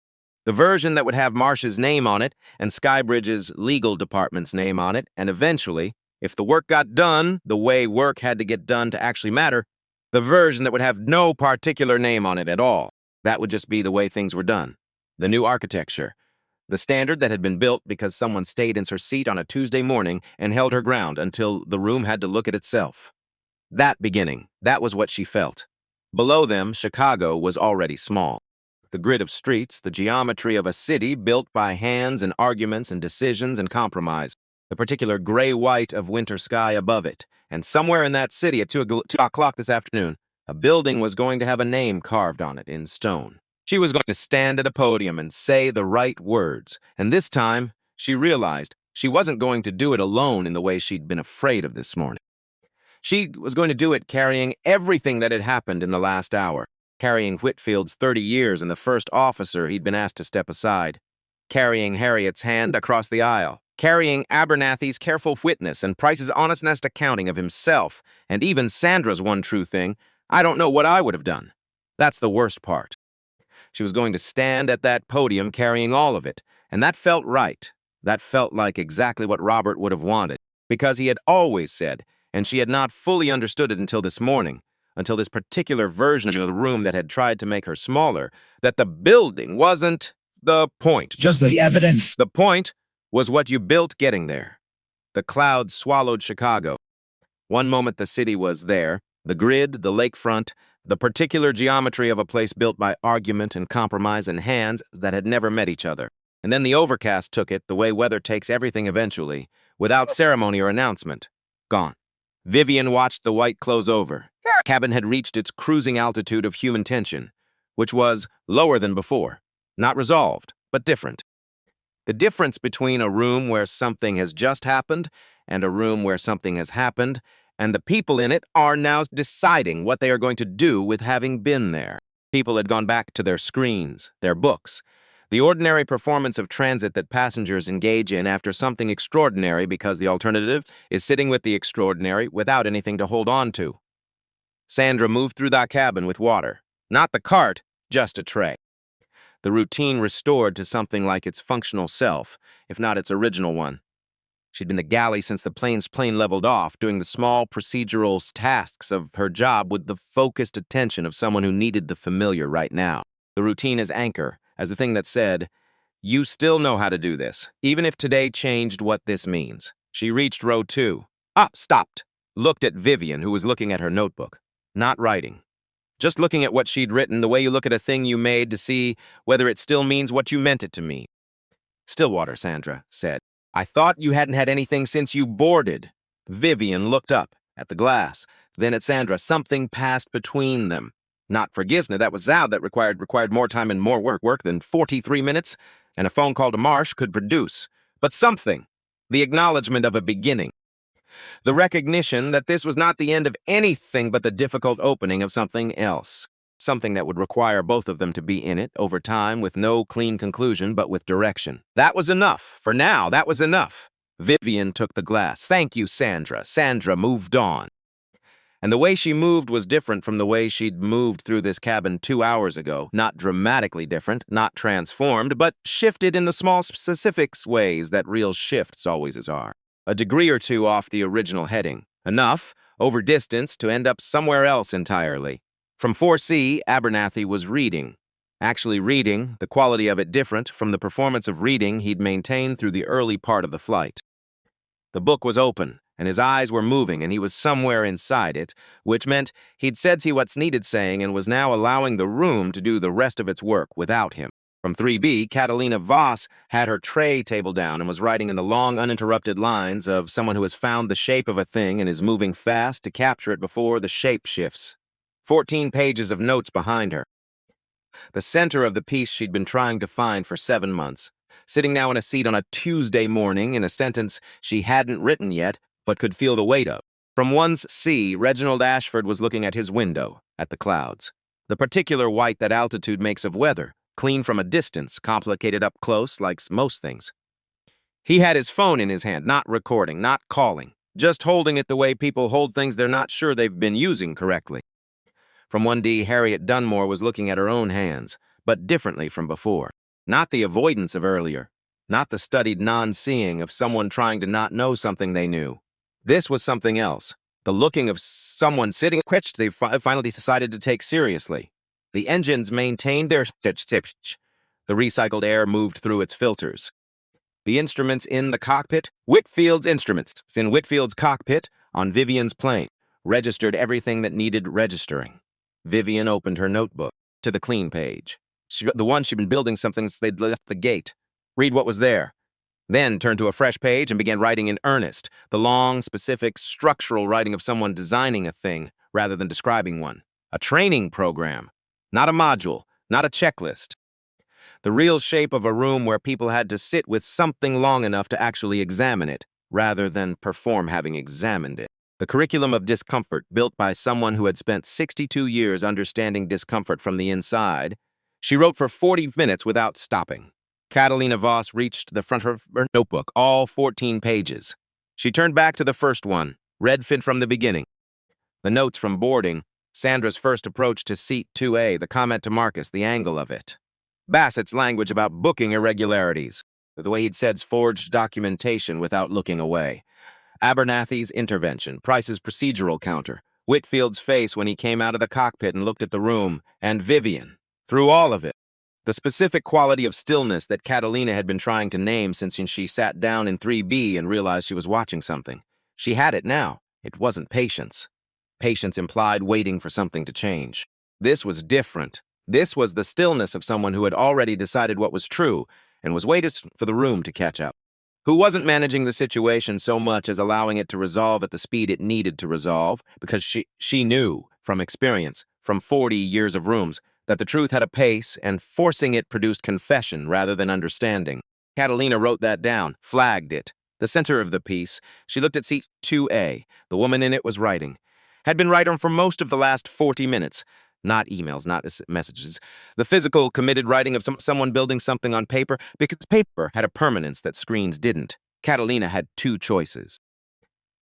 The version that would have Marsh's name on it and Skybridge's legal department's name on it, and eventually, if the work got done the way work had to get done to actually matter, the version that would have no particular name on it at all. That would just be the way things were done. The new architecture. The standard that had been built because someone stayed in her seat on a Tuesday morning and held her ground until the room had to look at itself. That beginning, that was what she felt. Below them, Chicago was already small. The grid of streets, the geometry of a city built by hands and arguments and decisions and compromise. The particular gray-white of winter sky above it, and somewhere in that city at 2 o'clock this afternoon, a building was going to have a name carved on it in stone. She was going to stand at a podium and say the right words, and this time, she realized she wasn't going to do it alone in the way she'd been afraid of this morning. She was going to do it carrying everything that had happened in the last hour, carrying Whitfield's 30 years and the first officer he'd been asked to step aside, carrying Harriet's hand across the aisle, carrying Abernathy's careful witness and Price's honest accounting of himself, and even Sandra's one true thing, I don't know what I would have done. That's the worst part. She was going to stand at that podium carrying all of it, and that felt right. That felt like exactly what Robert would have wanted, because he had always said, and she had not fully understood it until this morning, until this particular version of the room that had tried to make her smaller, that the building wasn't the point. Just the evidence. The point was what you built getting there. The clouds swallowed Chicago. One moment the city was there, the grid, the lakefront, the particular geometry of a place built by argument and compromise and hands that had never met each other. And then the overcast took it the way weather takes everything eventually, without ceremony or announcement. Gone. Vivian watched the white close over. The cabin had reached its cruising altitude of human tension, which was lower than before. Not resolved, but different. The difference between a room where something has just happened and a room where something has happened, and the people in it are now deciding what they are going to do with having been there. People had gone back to their screens, their books, the ordinary performance of transit that passengers engage in after something extraordinary because the alternative is sitting with the extraordinary without anything to hold on to. Sandra moved through that cabin with water. Not the cart, just a tray. The routine restored to something like its functional self, if not its original one. She'd been the galley since the plane's plane leveled off, doing the small procedural tasks of her job with the focused attention of someone who needed the familiar right now. The routine as anchor, as the thing that said, you still know how to do this, even if today changed what this means. She reached row 2. Stopped. Looked at Vivian, who was looking at her notebook. Not writing. Just looking at what she'd written, the way you look at a thing you made to see whether it still means what you meant it to mean. Stillwater, Sandra said. I thought you hadn't had anything since you boarded. Vivian looked up at the glass, then at Sandra. Something passed between them. Not forgiveness, that was out, that required more time and more work than 43 minutes, and a phone call to Marsh could produce. But something, the acknowledgement of a beginning. The recognition that this was not the end of anything but the difficult opening of something else. Something that would require both of them to be in it over time with no clean conclusion but with direction. That was enough. For now, that was enough. Vivian took the glass. Thank you, Sandra. Sandra moved on. And the way she moved was different from the way she'd moved through this cabin 2 hours ago. Not dramatically different, not transformed, but shifted in the small specific ways that real shifts always are. A degree or two off the original heading. Enough, over distance, to end up somewhere else entirely. From 4C, Abernathy was reading. Actually reading, the quality of it different from the performance of reading he'd maintained through the early part of the flight. The book was open, and his eyes were moving, and he was somewhere inside it, which meant he'd said what's needed saying and was now allowing the room to do the rest of its work without him. From 3B, Catalina Voss had her tray table down and was writing in the long, uninterrupted lines of someone who has found the shape of a thing and is moving fast to capture it before the shape shifts. 14 pages of notes behind her. The center of the piece she'd been trying to find for 7 months. Sitting now in a seat on a Tuesday morning in a sentence she hadn't written yet, but could feel the weight of. From 1C, Reginald Ashford was looking at his window, at the clouds. The particular white that altitude makes of weather, clean from a distance, complicated up close like most things. He had his phone in his hand, not recording, not calling, just holding it the way people hold things they're not sure they've been using correctly. From 1D, Harriet Dunmore was looking at her own hands, but differently from before. Not the avoidance of earlier, not the studied non-seeing of someone trying to not know something they knew. This was something else, the looking of someone sitting which they finally decided to take seriously. The engines maintained their the recycled air moved through its filters. The instruments in the cockpit, Whitfield's instruments in Whitfield's cockpit on Vivian's plane, registered everything that needed registering. Vivian opened her notebook to the clean page. The one she'd been building something since they'd left the gate. Read what was there. Then turned to a fresh page and began writing in earnest, the long, specific, structural writing of someone designing a thing rather than describing one. A training program, not a module, not a checklist. The real shape of a room where people had to sit with something long enough to actually examine it, rather than perform having examined it. The curriculum of discomfort, built by someone who had spent 62 years understanding discomfort from the inside. She wrote for 40 minutes without stopping. Catalina Voss reached the front of her notebook, all 14 pages. She turned back to the first one, read from the beginning. The notes from boarding, Sandra's first approach to seat 2A, the comment to Marcus, the angle of it. Bassett's language about booking irregularities, the way he'd said forged documentation without looking away. Abernathy's intervention, Price's procedural counter, Whitfield's face when he came out of the cockpit and looked at the room, and Vivian. Through all of it, the specific quality of stillness that Catalina had been trying to name since she sat down in 3B and realized she was watching something. She had it now. It wasn't patience. Patience implied waiting for something to change. This was different. This was the stillness of someone who had already decided what was true and was waiting for the room to catch up. Who wasn't managing the situation so much as allowing it to resolve at the speed it needed to resolve, because she knew, from experience, from 40 years of rooms, that the truth had a pace, and forcing it produced confession rather than understanding. Catalina wrote that down, flagged it. The center of the piece, she looked at seat 2A. The woman in it was writing. Had been writing for most of the last 40 minutes. Not emails, not messages. The physical, committed writing of someone building something on paper, because paper had a permanence that screens didn't. Catalina had two choices.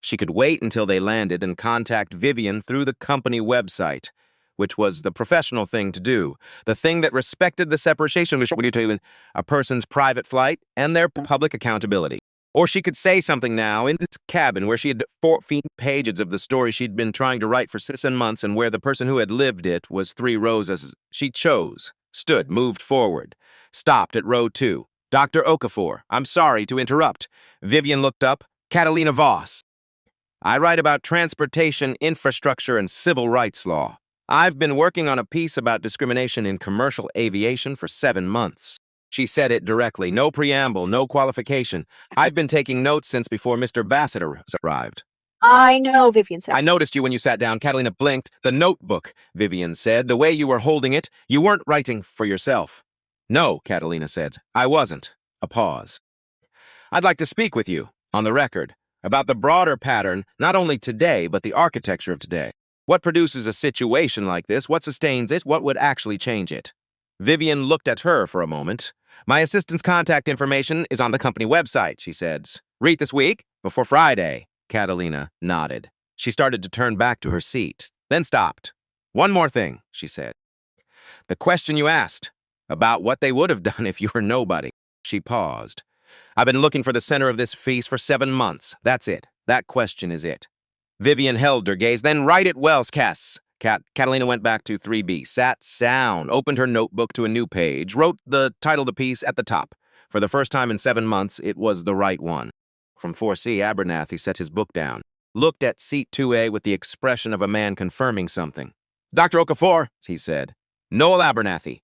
She could wait until they landed and contact Vivian through the company website, which was the professional thing to do, the thing that respected the separation between a person's private flight and their public accountability. Or she could say something now in this cabin where she had 14 pages of the story she'd been trying to write for 6 months and where the person who had lived it was 3 rows as she chose, stood, moved forward, stopped at row 2. Dr. Okafor, I'm sorry to interrupt. Vivian looked up. Catalina Voss. I write about transportation, infrastructure, and civil rights law. I've been working on a piece about discrimination in commercial aviation for 7 months. She said it directly, no preamble, no qualification. I've been taking notes since before Mr. Bassett arrived. I know, Vivian said. I noticed you when you sat down. Catalina blinked. The notebook, Vivian said. The way you were holding it, you weren't writing for yourself. No, Catalina said. I wasn't. A pause. I'd like to speak with you, on the record, about the broader pattern, not only today, but the architecture of today. What produces a situation like this? What sustains it? What would actually change it? Vivian looked at her for a moment. My assistant's contact information is on the company website, she said. Read this week, before Friday. Catalina nodded. She started to turn back to her seat, then stopped. "One more thing," she said. "The question you asked, about what they would have done if you were nobody." She paused. "I've been looking for the center of this feast for 7 months. That's it. That question is it." Vivian held her gaze, then right it wells, Catalina went back to 3B, sat down, opened her notebook to a new page, wrote the title of the piece at the top. For the first time in 7 months, it was the right one. From 4C, Abernathy set his book down, looked at seat 2A with the expression of a man confirming something. "Dr. Okafor," he said. "Noel Abernathy.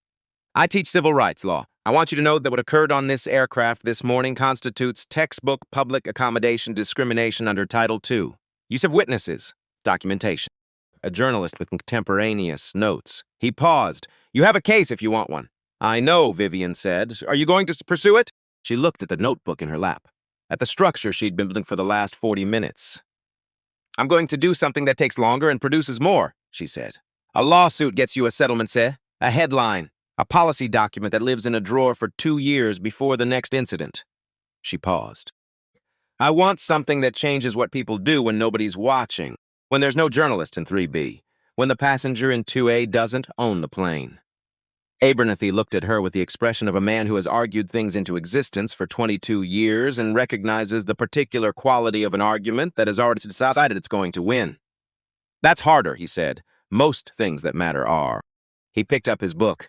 I teach civil rights law. I want you to know that what occurred on this aircraft this morning constitutes textbook public accommodation discrimination under Title II. Use of witnesses. Documentation." A journalist with contemporaneous notes. He paused. "You have a case if you want one." "I know," Vivian said. "Are you going to pursue it?" She looked at the notebook in her lap, at the structure she'd been building for the last 40 minutes. "I'm going to do something that takes longer and produces more," she said. "A lawsuit gets you a settlement, a headline, a policy document that lives in a drawer for 2 years before the next incident." She paused. "I want something that changes what people do when nobody's watching, when there's no journalist in 3B, when the passenger in 2A doesn't own the plane." Abernathy looked at her with the expression of a man who has argued things into existence for 22 years and recognizes the particular quality of an argument that has already decided it's going to win. "That's harder," he said. "Most things that matter are." He picked up his book.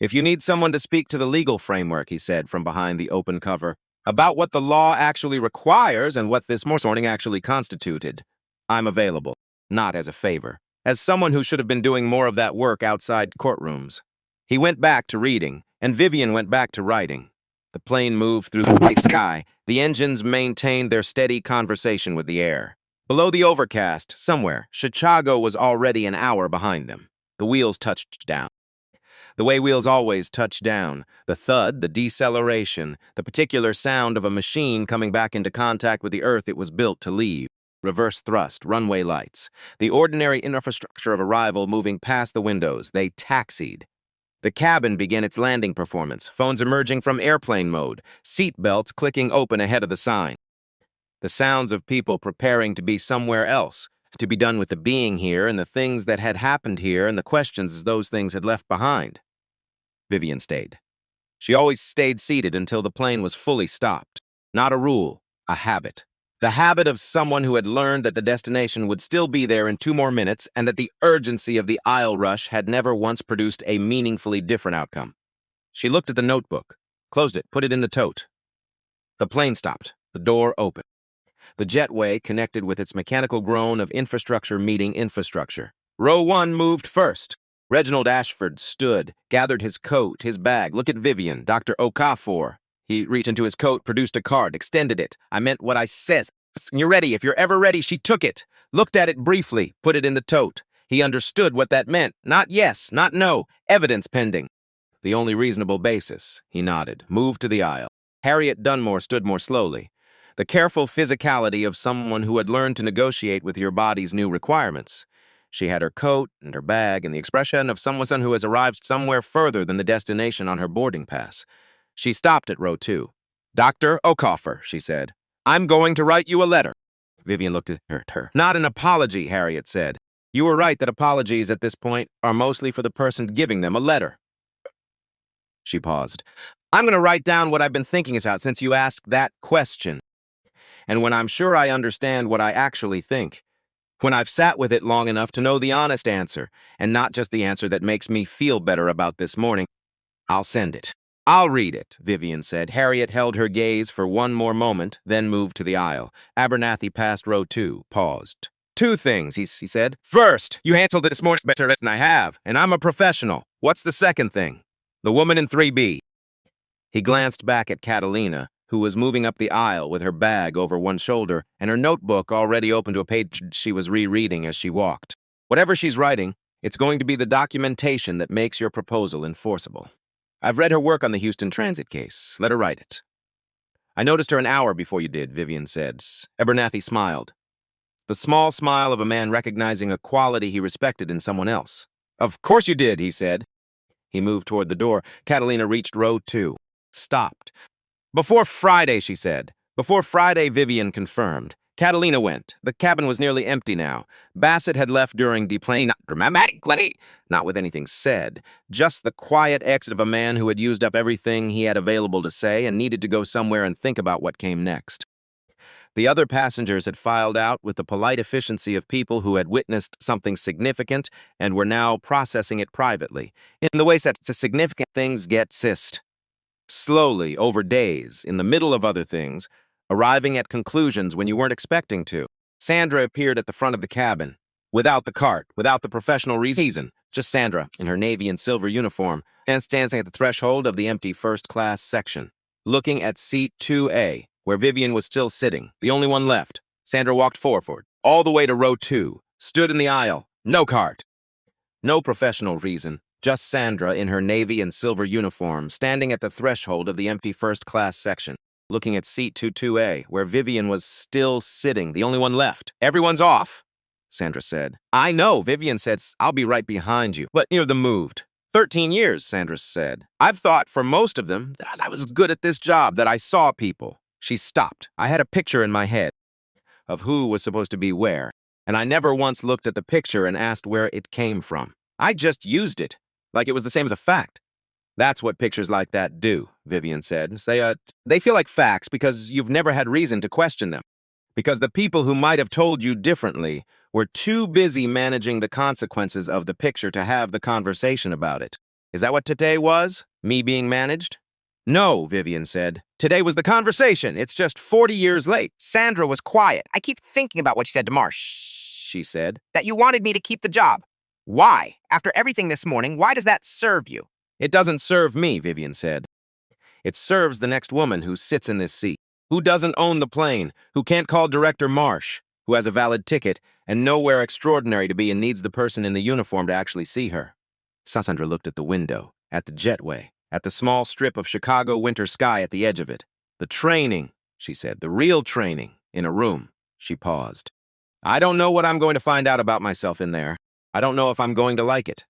"If you need someone to speak to the legal framework," he said from behind the open cover, "about what the law actually requires and what this morning actually constituted, I'm available, not as a favor, as someone who should have been doing more of that work outside courtrooms." He went back to reading, and Vivian went back to writing. The plane moved through the night sky. The engines maintained their steady conversation with the air. Below the overcast, somewhere, Chicago was already an hour behind them. The wheels touched down. The way wheels always touch down, the thud, the deceleration, the particular sound of a machine coming back into contact with the earth it was built to leave. Reverse thrust, runway lights, the ordinary infrastructure of arrival moving past the windows, they taxied. The cabin began its landing performance, phones emerging from airplane mode, seat belts clicking open ahead of the sign. The sounds of people preparing to be somewhere else, to be done with the being here and the things that had happened here and the questions as those things had left behind. Vivian stayed. She always stayed seated until the plane was fully stopped. Not a rule, a habit. The habit of someone who had learned that the destination would still be there in 2 more minutes and that the urgency of the aisle rush had never once produced a meaningfully different outcome. She looked at the notebook, closed it, put it in the tote. The plane stopped. The door opened. The jetway connected with its mechanical groan of infrastructure meeting infrastructure. Row 1 moved first. Reginald Ashford stood, gathered his coat, his bag. "Look at Vivian, Dr. Okafor." He reached into his coat, produced a card, extended it. "I meant what I says. You're ready. If you're ever ready." She took it, looked at it briefly, put it in the tote. He understood what that meant. Not yes, not no. Evidence pending. The only reasonable basis. He nodded, moved to the aisle. Harriet Dunmore stood more slowly. The careful physicality of someone who had learned to negotiate with your body's new requirements. She had her coat and her bag and the expression of someone who has arrived somewhere further than the destination on her boarding pass. She stopped at row 2. "Dr. Okafor," she said, "I'm going to write you a letter." Vivian looked at her. "Not an apology," Harriet said. "You were right that apologies at this point are mostly for the person giving them. A letter." She paused. "I'm going to write down what I've been thinking about since you asked that question. And when I'm sure I understand what I actually think, when I've sat with it long enough to know the honest answer, and not just the answer that makes me feel better about this morning, I'll send it." "I'll read it," Vivian said. Harriet held her gaze for one more moment, then moved to the aisle. Abernathy passed row 2, paused. "2 things, he said. First, you handled it this morning better than I have, and I'm a professional. What's the second thing?" "The woman in 3B. He glanced back at Catalina, who was moving up the aisle with her bag over one shoulder and her notebook already open to a page she was rereading as she walked. "Whatever she's writing, it's going to be the documentation that makes your proposal enforceable. I've read her work on the Houston Transit case. Let her write it." "I noticed her an hour before you did," Vivian said. Abernathy smiled. The small smile of a man recognizing a quality he respected in someone else. "Of course you did," he said. He moved toward the door. Catalina reached row 2. Stopped. "Before Friday," she said. "Before Friday," Vivian confirmed. Catalina went. The cabin was nearly empty now. Bassett had left during deplaning, not dramatically, not with anything said, just the quiet exit of a man who had used up everything he had available to say and needed to go somewhere and think about what came next. The other passengers had filed out with the polite efficiency of people who had witnessed something significant and were now processing it privately, in the way that significant things get sist. Slowly, over days, in the middle of other things, arriving at conclusions when you weren't expecting to. Sandra appeared at the front of the cabin, without the cart, without the professional reason, just Sandra in her navy and silver uniform, and standing at the threshold of the empty first-class section, looking at seat 2A, where Vivian was still sitting, the only one left. Sandra walked forward, all the way to row 2, stood in the aisle, no cart. No professional reason, just Sandra in her navy and silver uniform, standing at the threshold of the empty first-class section, looking at seat 22A, where Vivian was still sitting, the only one left. Everyone's off, Sandra said. I know, Vivian said, I'll be right behind you. But you're the moved. 13 years, Sandra said. I've thought for most of them that I was good at this job, that I saw people. She stopped. I had a picture in my head of who was supposed to be where, and I never once looked at the picture and asked where it came from. I just used it, like it was the same as a fact. That's what pictures like that do, Vivian said. They feel like facts because you've never had reason to question them. Because the people who might have told you differently were too busy managing the consequences of the picture to have the conversation about it. Is that what today was? Me being managed? No, Vivian said. Today was the conversation. It's just 40 years late. Sandra was quiet. I keep thinking about what you said to Marsh, she said. That you wanted me to keep the job. Why? After everything this morning, why does that serve you? It doesn't serve me, Vivian said. It serves the next woman who sits in this seat, who doesn't own the plane, who can't call Director Marsh, who has a valid ticket and nowhere extraordinary to be and needs the person in the uniform to actually see her. Sandra looked at the window, at the jetway, at the small strip of Chicago winter sky at the edge of it. The training, she said, the real training, in a room. She paused. I don't know what I'm going to find out about myself in there. I don't know if I'm going to like it.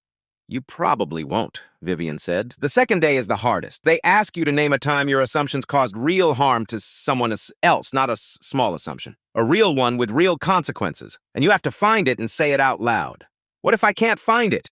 You probably won't, Vivian said. The second day is the hardest. They ask you to name a time your assumptions caused real harm to someone else, not a small assumption. A real one with real consequences. And you have to find it and say it out loud. What if I can't find it?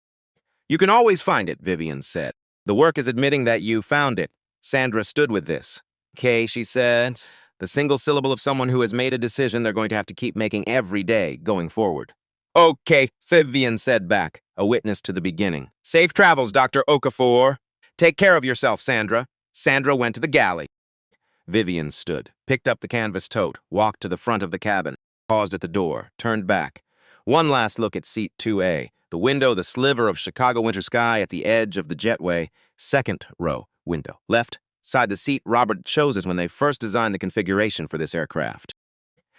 You can always find it, Vivian said. The work is admitting that you found it. Sandra stood with this. Okay, she said. The single syllable of someone who has made a decision they're going to have to keep making every day going forward. Okay, Vivian said back, a witness to the beginning. Safe travels, Dr. Okafor. Take care of yourself, Sandra. Sandra went to the galley. Vivian stood, picked up the canvas tote, walked to the front of the cabin, paused at the door, turned back. One last look at seat 2A, the window, the sliver of Chicago winter sky at the edge of the jetway, second row window, left side the seat Robert chose when they first designed the configuration for this aircraft.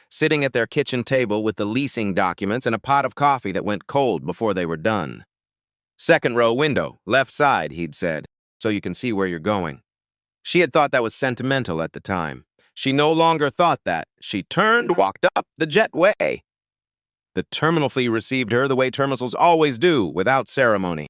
Sitting at their kitchen table with the leasing documents and a pot of coffee that went cold before they were done. Second row window, left side, he'd said, so you can see where you're going. She had thought that was sentimental at the time. She no longer thought that. She turned, walked up the jetway. The terminal fleet received her the way terminals always do, without ceremony.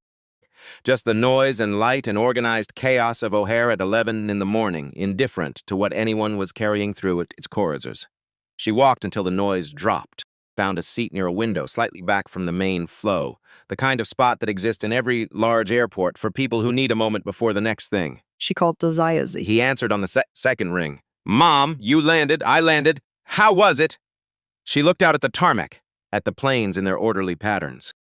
Just the noise and light and organized chaos of O'Hare at 11 in the morning, indifferent to what anyone was carrying through its corridors. She walked until the noise dropped, found a seat near a window slightly back from the main flow, the kind of spot that exists in every large airport for people who need a moment before the next thing. She called to Zayazi. He answered on the second ring. Mom, you landed, I landed. How was it? She looked out at the tarmac, at the planes in their orderly patterns.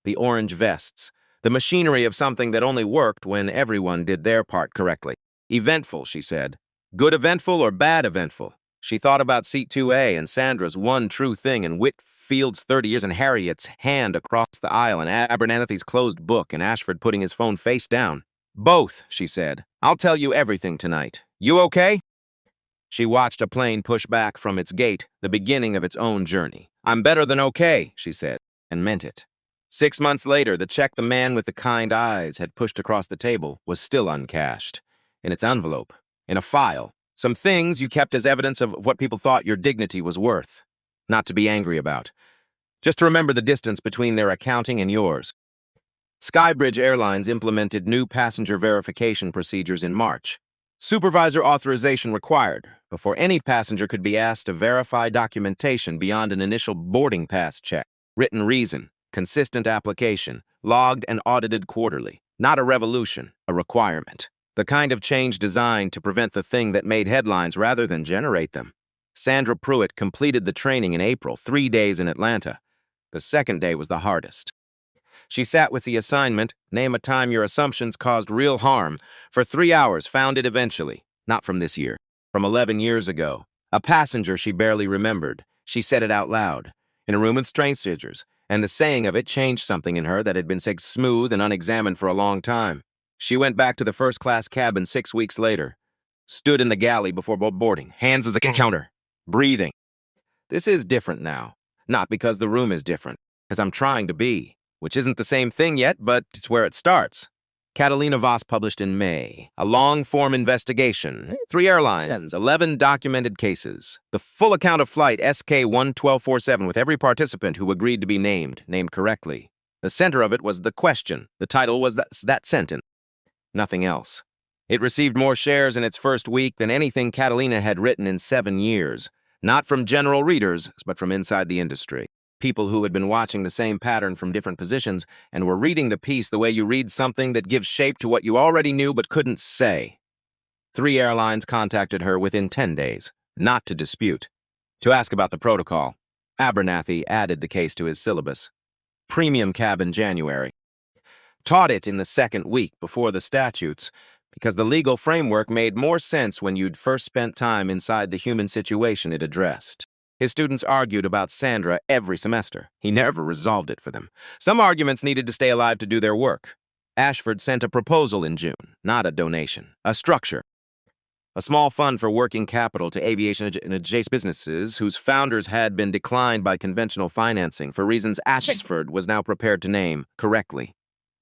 The orange vests, the machinery of something that only worked when everyone did their part correctly. Eventful, she said. Good eventful or bad eventful? She thought about seat 2A and Sandra's one true thing and Whitfield's 30 years and Harriet's hand across the aisle and Abernathy's closed book and Ashford putting his phone face down. Both, she said. I'll tell you everything tonight. You okay? She watched a plane push back from its gate, the beginning of its own journey. I'm better than okay, she said, and meant it. 6 months later, the check the man with the kind eyes had pushed across the table was still uncashed. In its envelope, in a file. Some things you kept as evidence of what people thought your dignity was worth. Not to be angry about. Just to remember the distance between their accounting and yours. Skybridge Airlines implemented new passenger verification procedures in March. Supervisor authorization required. before any passenger could be asked to verify documentation beyond an initial boarding pass check. Written reason, consistent application, logged and audited quarterly. Not a revolution, a requirement. The kind of change designed to prevent the thing that made headlines rather than generate them. Sandra Pruitt completed the training in April, 3 days in Atlanta. The second day was the hardest. She sat with the assignment, name a time your assumptions caused real harm, for 3 hours, found it eventually. Not from this year, from 11 years ago. A passenger she barely remembered. She said it out loud, in a room with strangers, and the saying of it changed something in her that had been smooth and unexamined for a long time. She went back to the first-class cabin 6 weeks later, stood in the galley before boarding, hands as a counter, breathing. This is different now, not because the room is different, because I'm trying to be, which isn't the same thing yet, but it's where it starts. Catalina Voss published in May, a long-form investigation, 3 airlines, 11 documented cases, the full account of flight SK-11247 with every participant who agreed to be named correctly. The center of it was the question. The title was that sentence. Nothing else. It received more shares in its first week than anything Catalina had written in 7 years, not from general readers, but from inside the industry. People who had been watching the same pattern from different positions and were reading the piece the way you read something that gives shape to what you already knew but couldn't say. 3 airlines contacted her within 10 days, not to dispute, to ask about the protocol. Abernathy added the case to his syllabus. Premium cab in January. Taught it in the second week before the statutes, because the legal framework made more sense when you'd first spent time inside the human situation it addressed. His students argued about Sandra every semester. He never resolved it for them. Some arguments needed to stay alive to do their work. Ashford sent a proposal in June, not a donation, a structure. A small fund for working capital to aviation and adjacent businesses whose founders had been declined by conventional financing for reasons Ashford was now prepared to name correctly.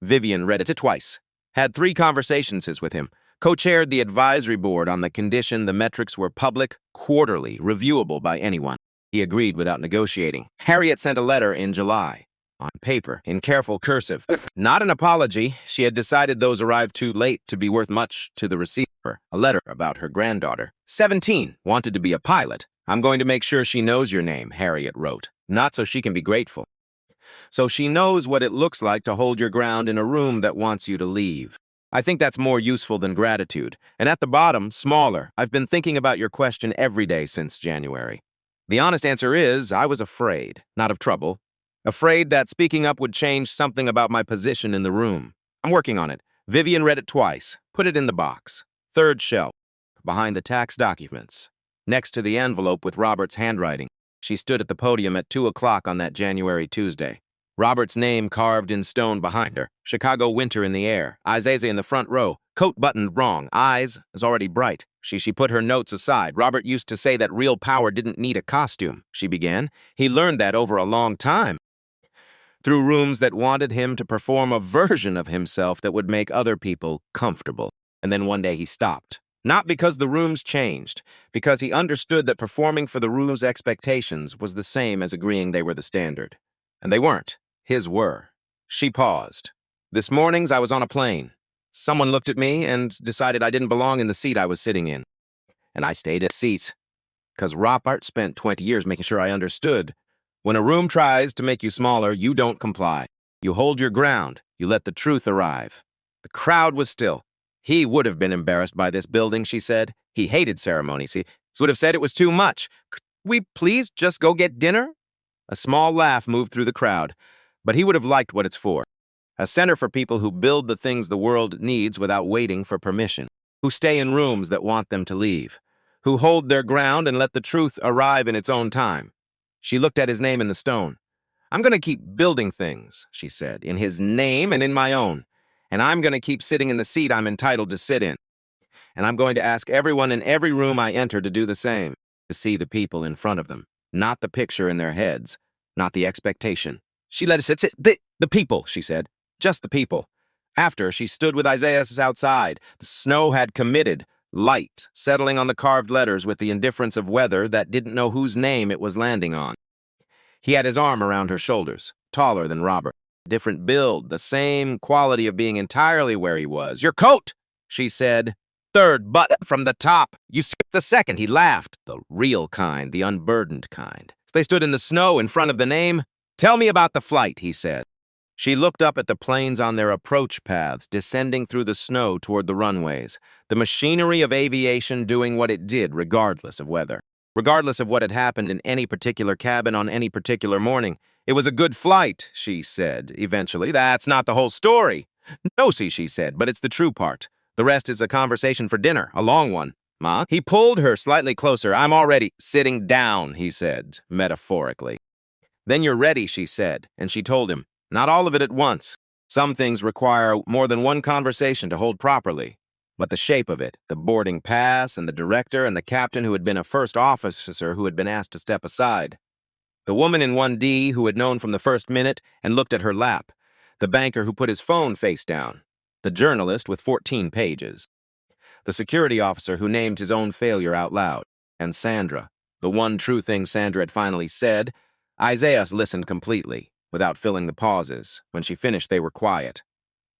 Vivian read it twice, had 3 conversations with him, co-chaired the advisory board on the condition the metrics were public, quarterly, reviewable by anyone. He agreed without negotiating. Harriet sent a letter in July, on paper, in careful cursive. Not an apology. She had decided those arrived too late to be worth much to the receiver. A letter about her granddaughter. 17, wanted to be a pilot. I'm going to make sure she knows your name, Harriet wrote. Not so she can be grateful. So she knows what it looks like to hold your ground in a room that wants you to leave. I think that's more useful than gratitude. And at the bottom, smaller, I've been thinking about your question every day since January. The honest answer is, I was afraid, not of trouble. Afraid that speaking up would change something about my position in the room. I'm working on it. Vivian read it twice, put it in the box. 3rd shelf, behind the tax documents. Next to the envelope with Robert's handwriting. She stood at the podium at 2 o'clock on that January Tuesday. Robert's name carved in stone behind her. Chicago winter in the air. Isaiah in the front row. Coat buttoned wrong. Eyes is already bright. She put her notes aside. Robert used to say that real power didn't need a costume, she began. He learned that over a long time. Through rooms that wanted him to perform a version of himself that would make other people comfortable. And then one day he stopped. Not because the rooms changed, because he understood that performing for the room's expectations was the same as agreeing they were the standard. And they weren't. His were. She paused. This morning's I was on a plane. Someone looked at me and decided I didn't belong in the seat I was sitting in. And I stayed in the seat. Because Robert spent 20 years making sure I understood. When a room tries to make you smaller, you don't comply. You hold your ground. You let the truth arrive. The crowd was still. He would have been embarrassed by this building, she said. He hated ceremonies. He would have said it was too much. Could we please just go get dinner? A small laugh moved through the crowd, but he would have liked what it's for. A center for people who build the things the world needs without waiting for permission, who stay in rooms that want them to leave, who hold their ground and let the truth arrive in its own time. She looked at his name in the stone. I'm going to keep building things, she said, in his name and in my own. And I'm going to keep sitting in the seat I'm entitled to sit in. And I'm going to ask everyone in every room I enter to do the same, to see the people in front of them, not the picture in their heads, not the expectation. She let us sit, the people, she said, just the people. After, she stood with Isaiah outside. The snow had committed, light, settling on the carved letters with the indifference of weather that didn't know whose name it was landing on. He had his arm around her shoulders, taller than Robert. Different build, the same quality of being entirely where he was. Your coat, she said. Third button from the top. You skipped the second, he laughed. The real kind, the unburdened kind. They stood in the snow in front of the name. Tell me about the flight, he said. She looked up at the planes on their approach paths, descending through the snow toward the runways, the machinery of aviation doing what it did regardless of weather. Regardless of what had happened in any particular cabin on any particular morning. It was a good flight, she said, eventually. That's not the whole story. No, see, she said, but it's the true part. The rest is a conversation for dinner, a long one. Ma? He pulled her slightly closer. I'm already sitting down, he said, metaphorically. Then you're ready, she said, and she told him. Not all of it at once. Some things require more than one conversation to hold properly. But the shape of it, the boarding pass, and the director and the captain who had been a first officer who had been asked to step aside. The woman in 1D who had known from the first minute and looked at her lap. The banker who put his phone face down. The journalist with 14 pages. The security officer who named his own failure out loud. And Sandra, the one true thing Sandra had finally said. Isaiah listened completely, without filling the pauses. When she finished, they were quiet.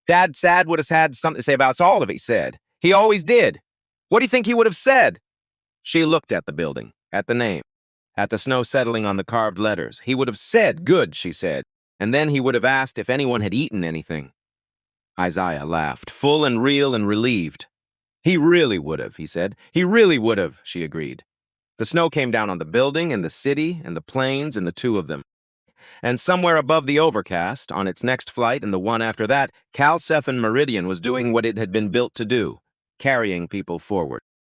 Dad would have had something to say about all of it, he said. He always did. What do you think he would have said? She looked at the building, at the name, at the snow settling on the carved letters. He would have said, good, she said, and then he would have asked if anyone had eaten anything. Isaiah laughed, full and real and relieved. He really would have, he said. He really would have, she agreed. The snow came down on the building and the city and the planes and the two of them. And somewhere above the overcast, on its next flight and the one after that, Calcephin Meridian was doing what it had been built to do, carrying people forward.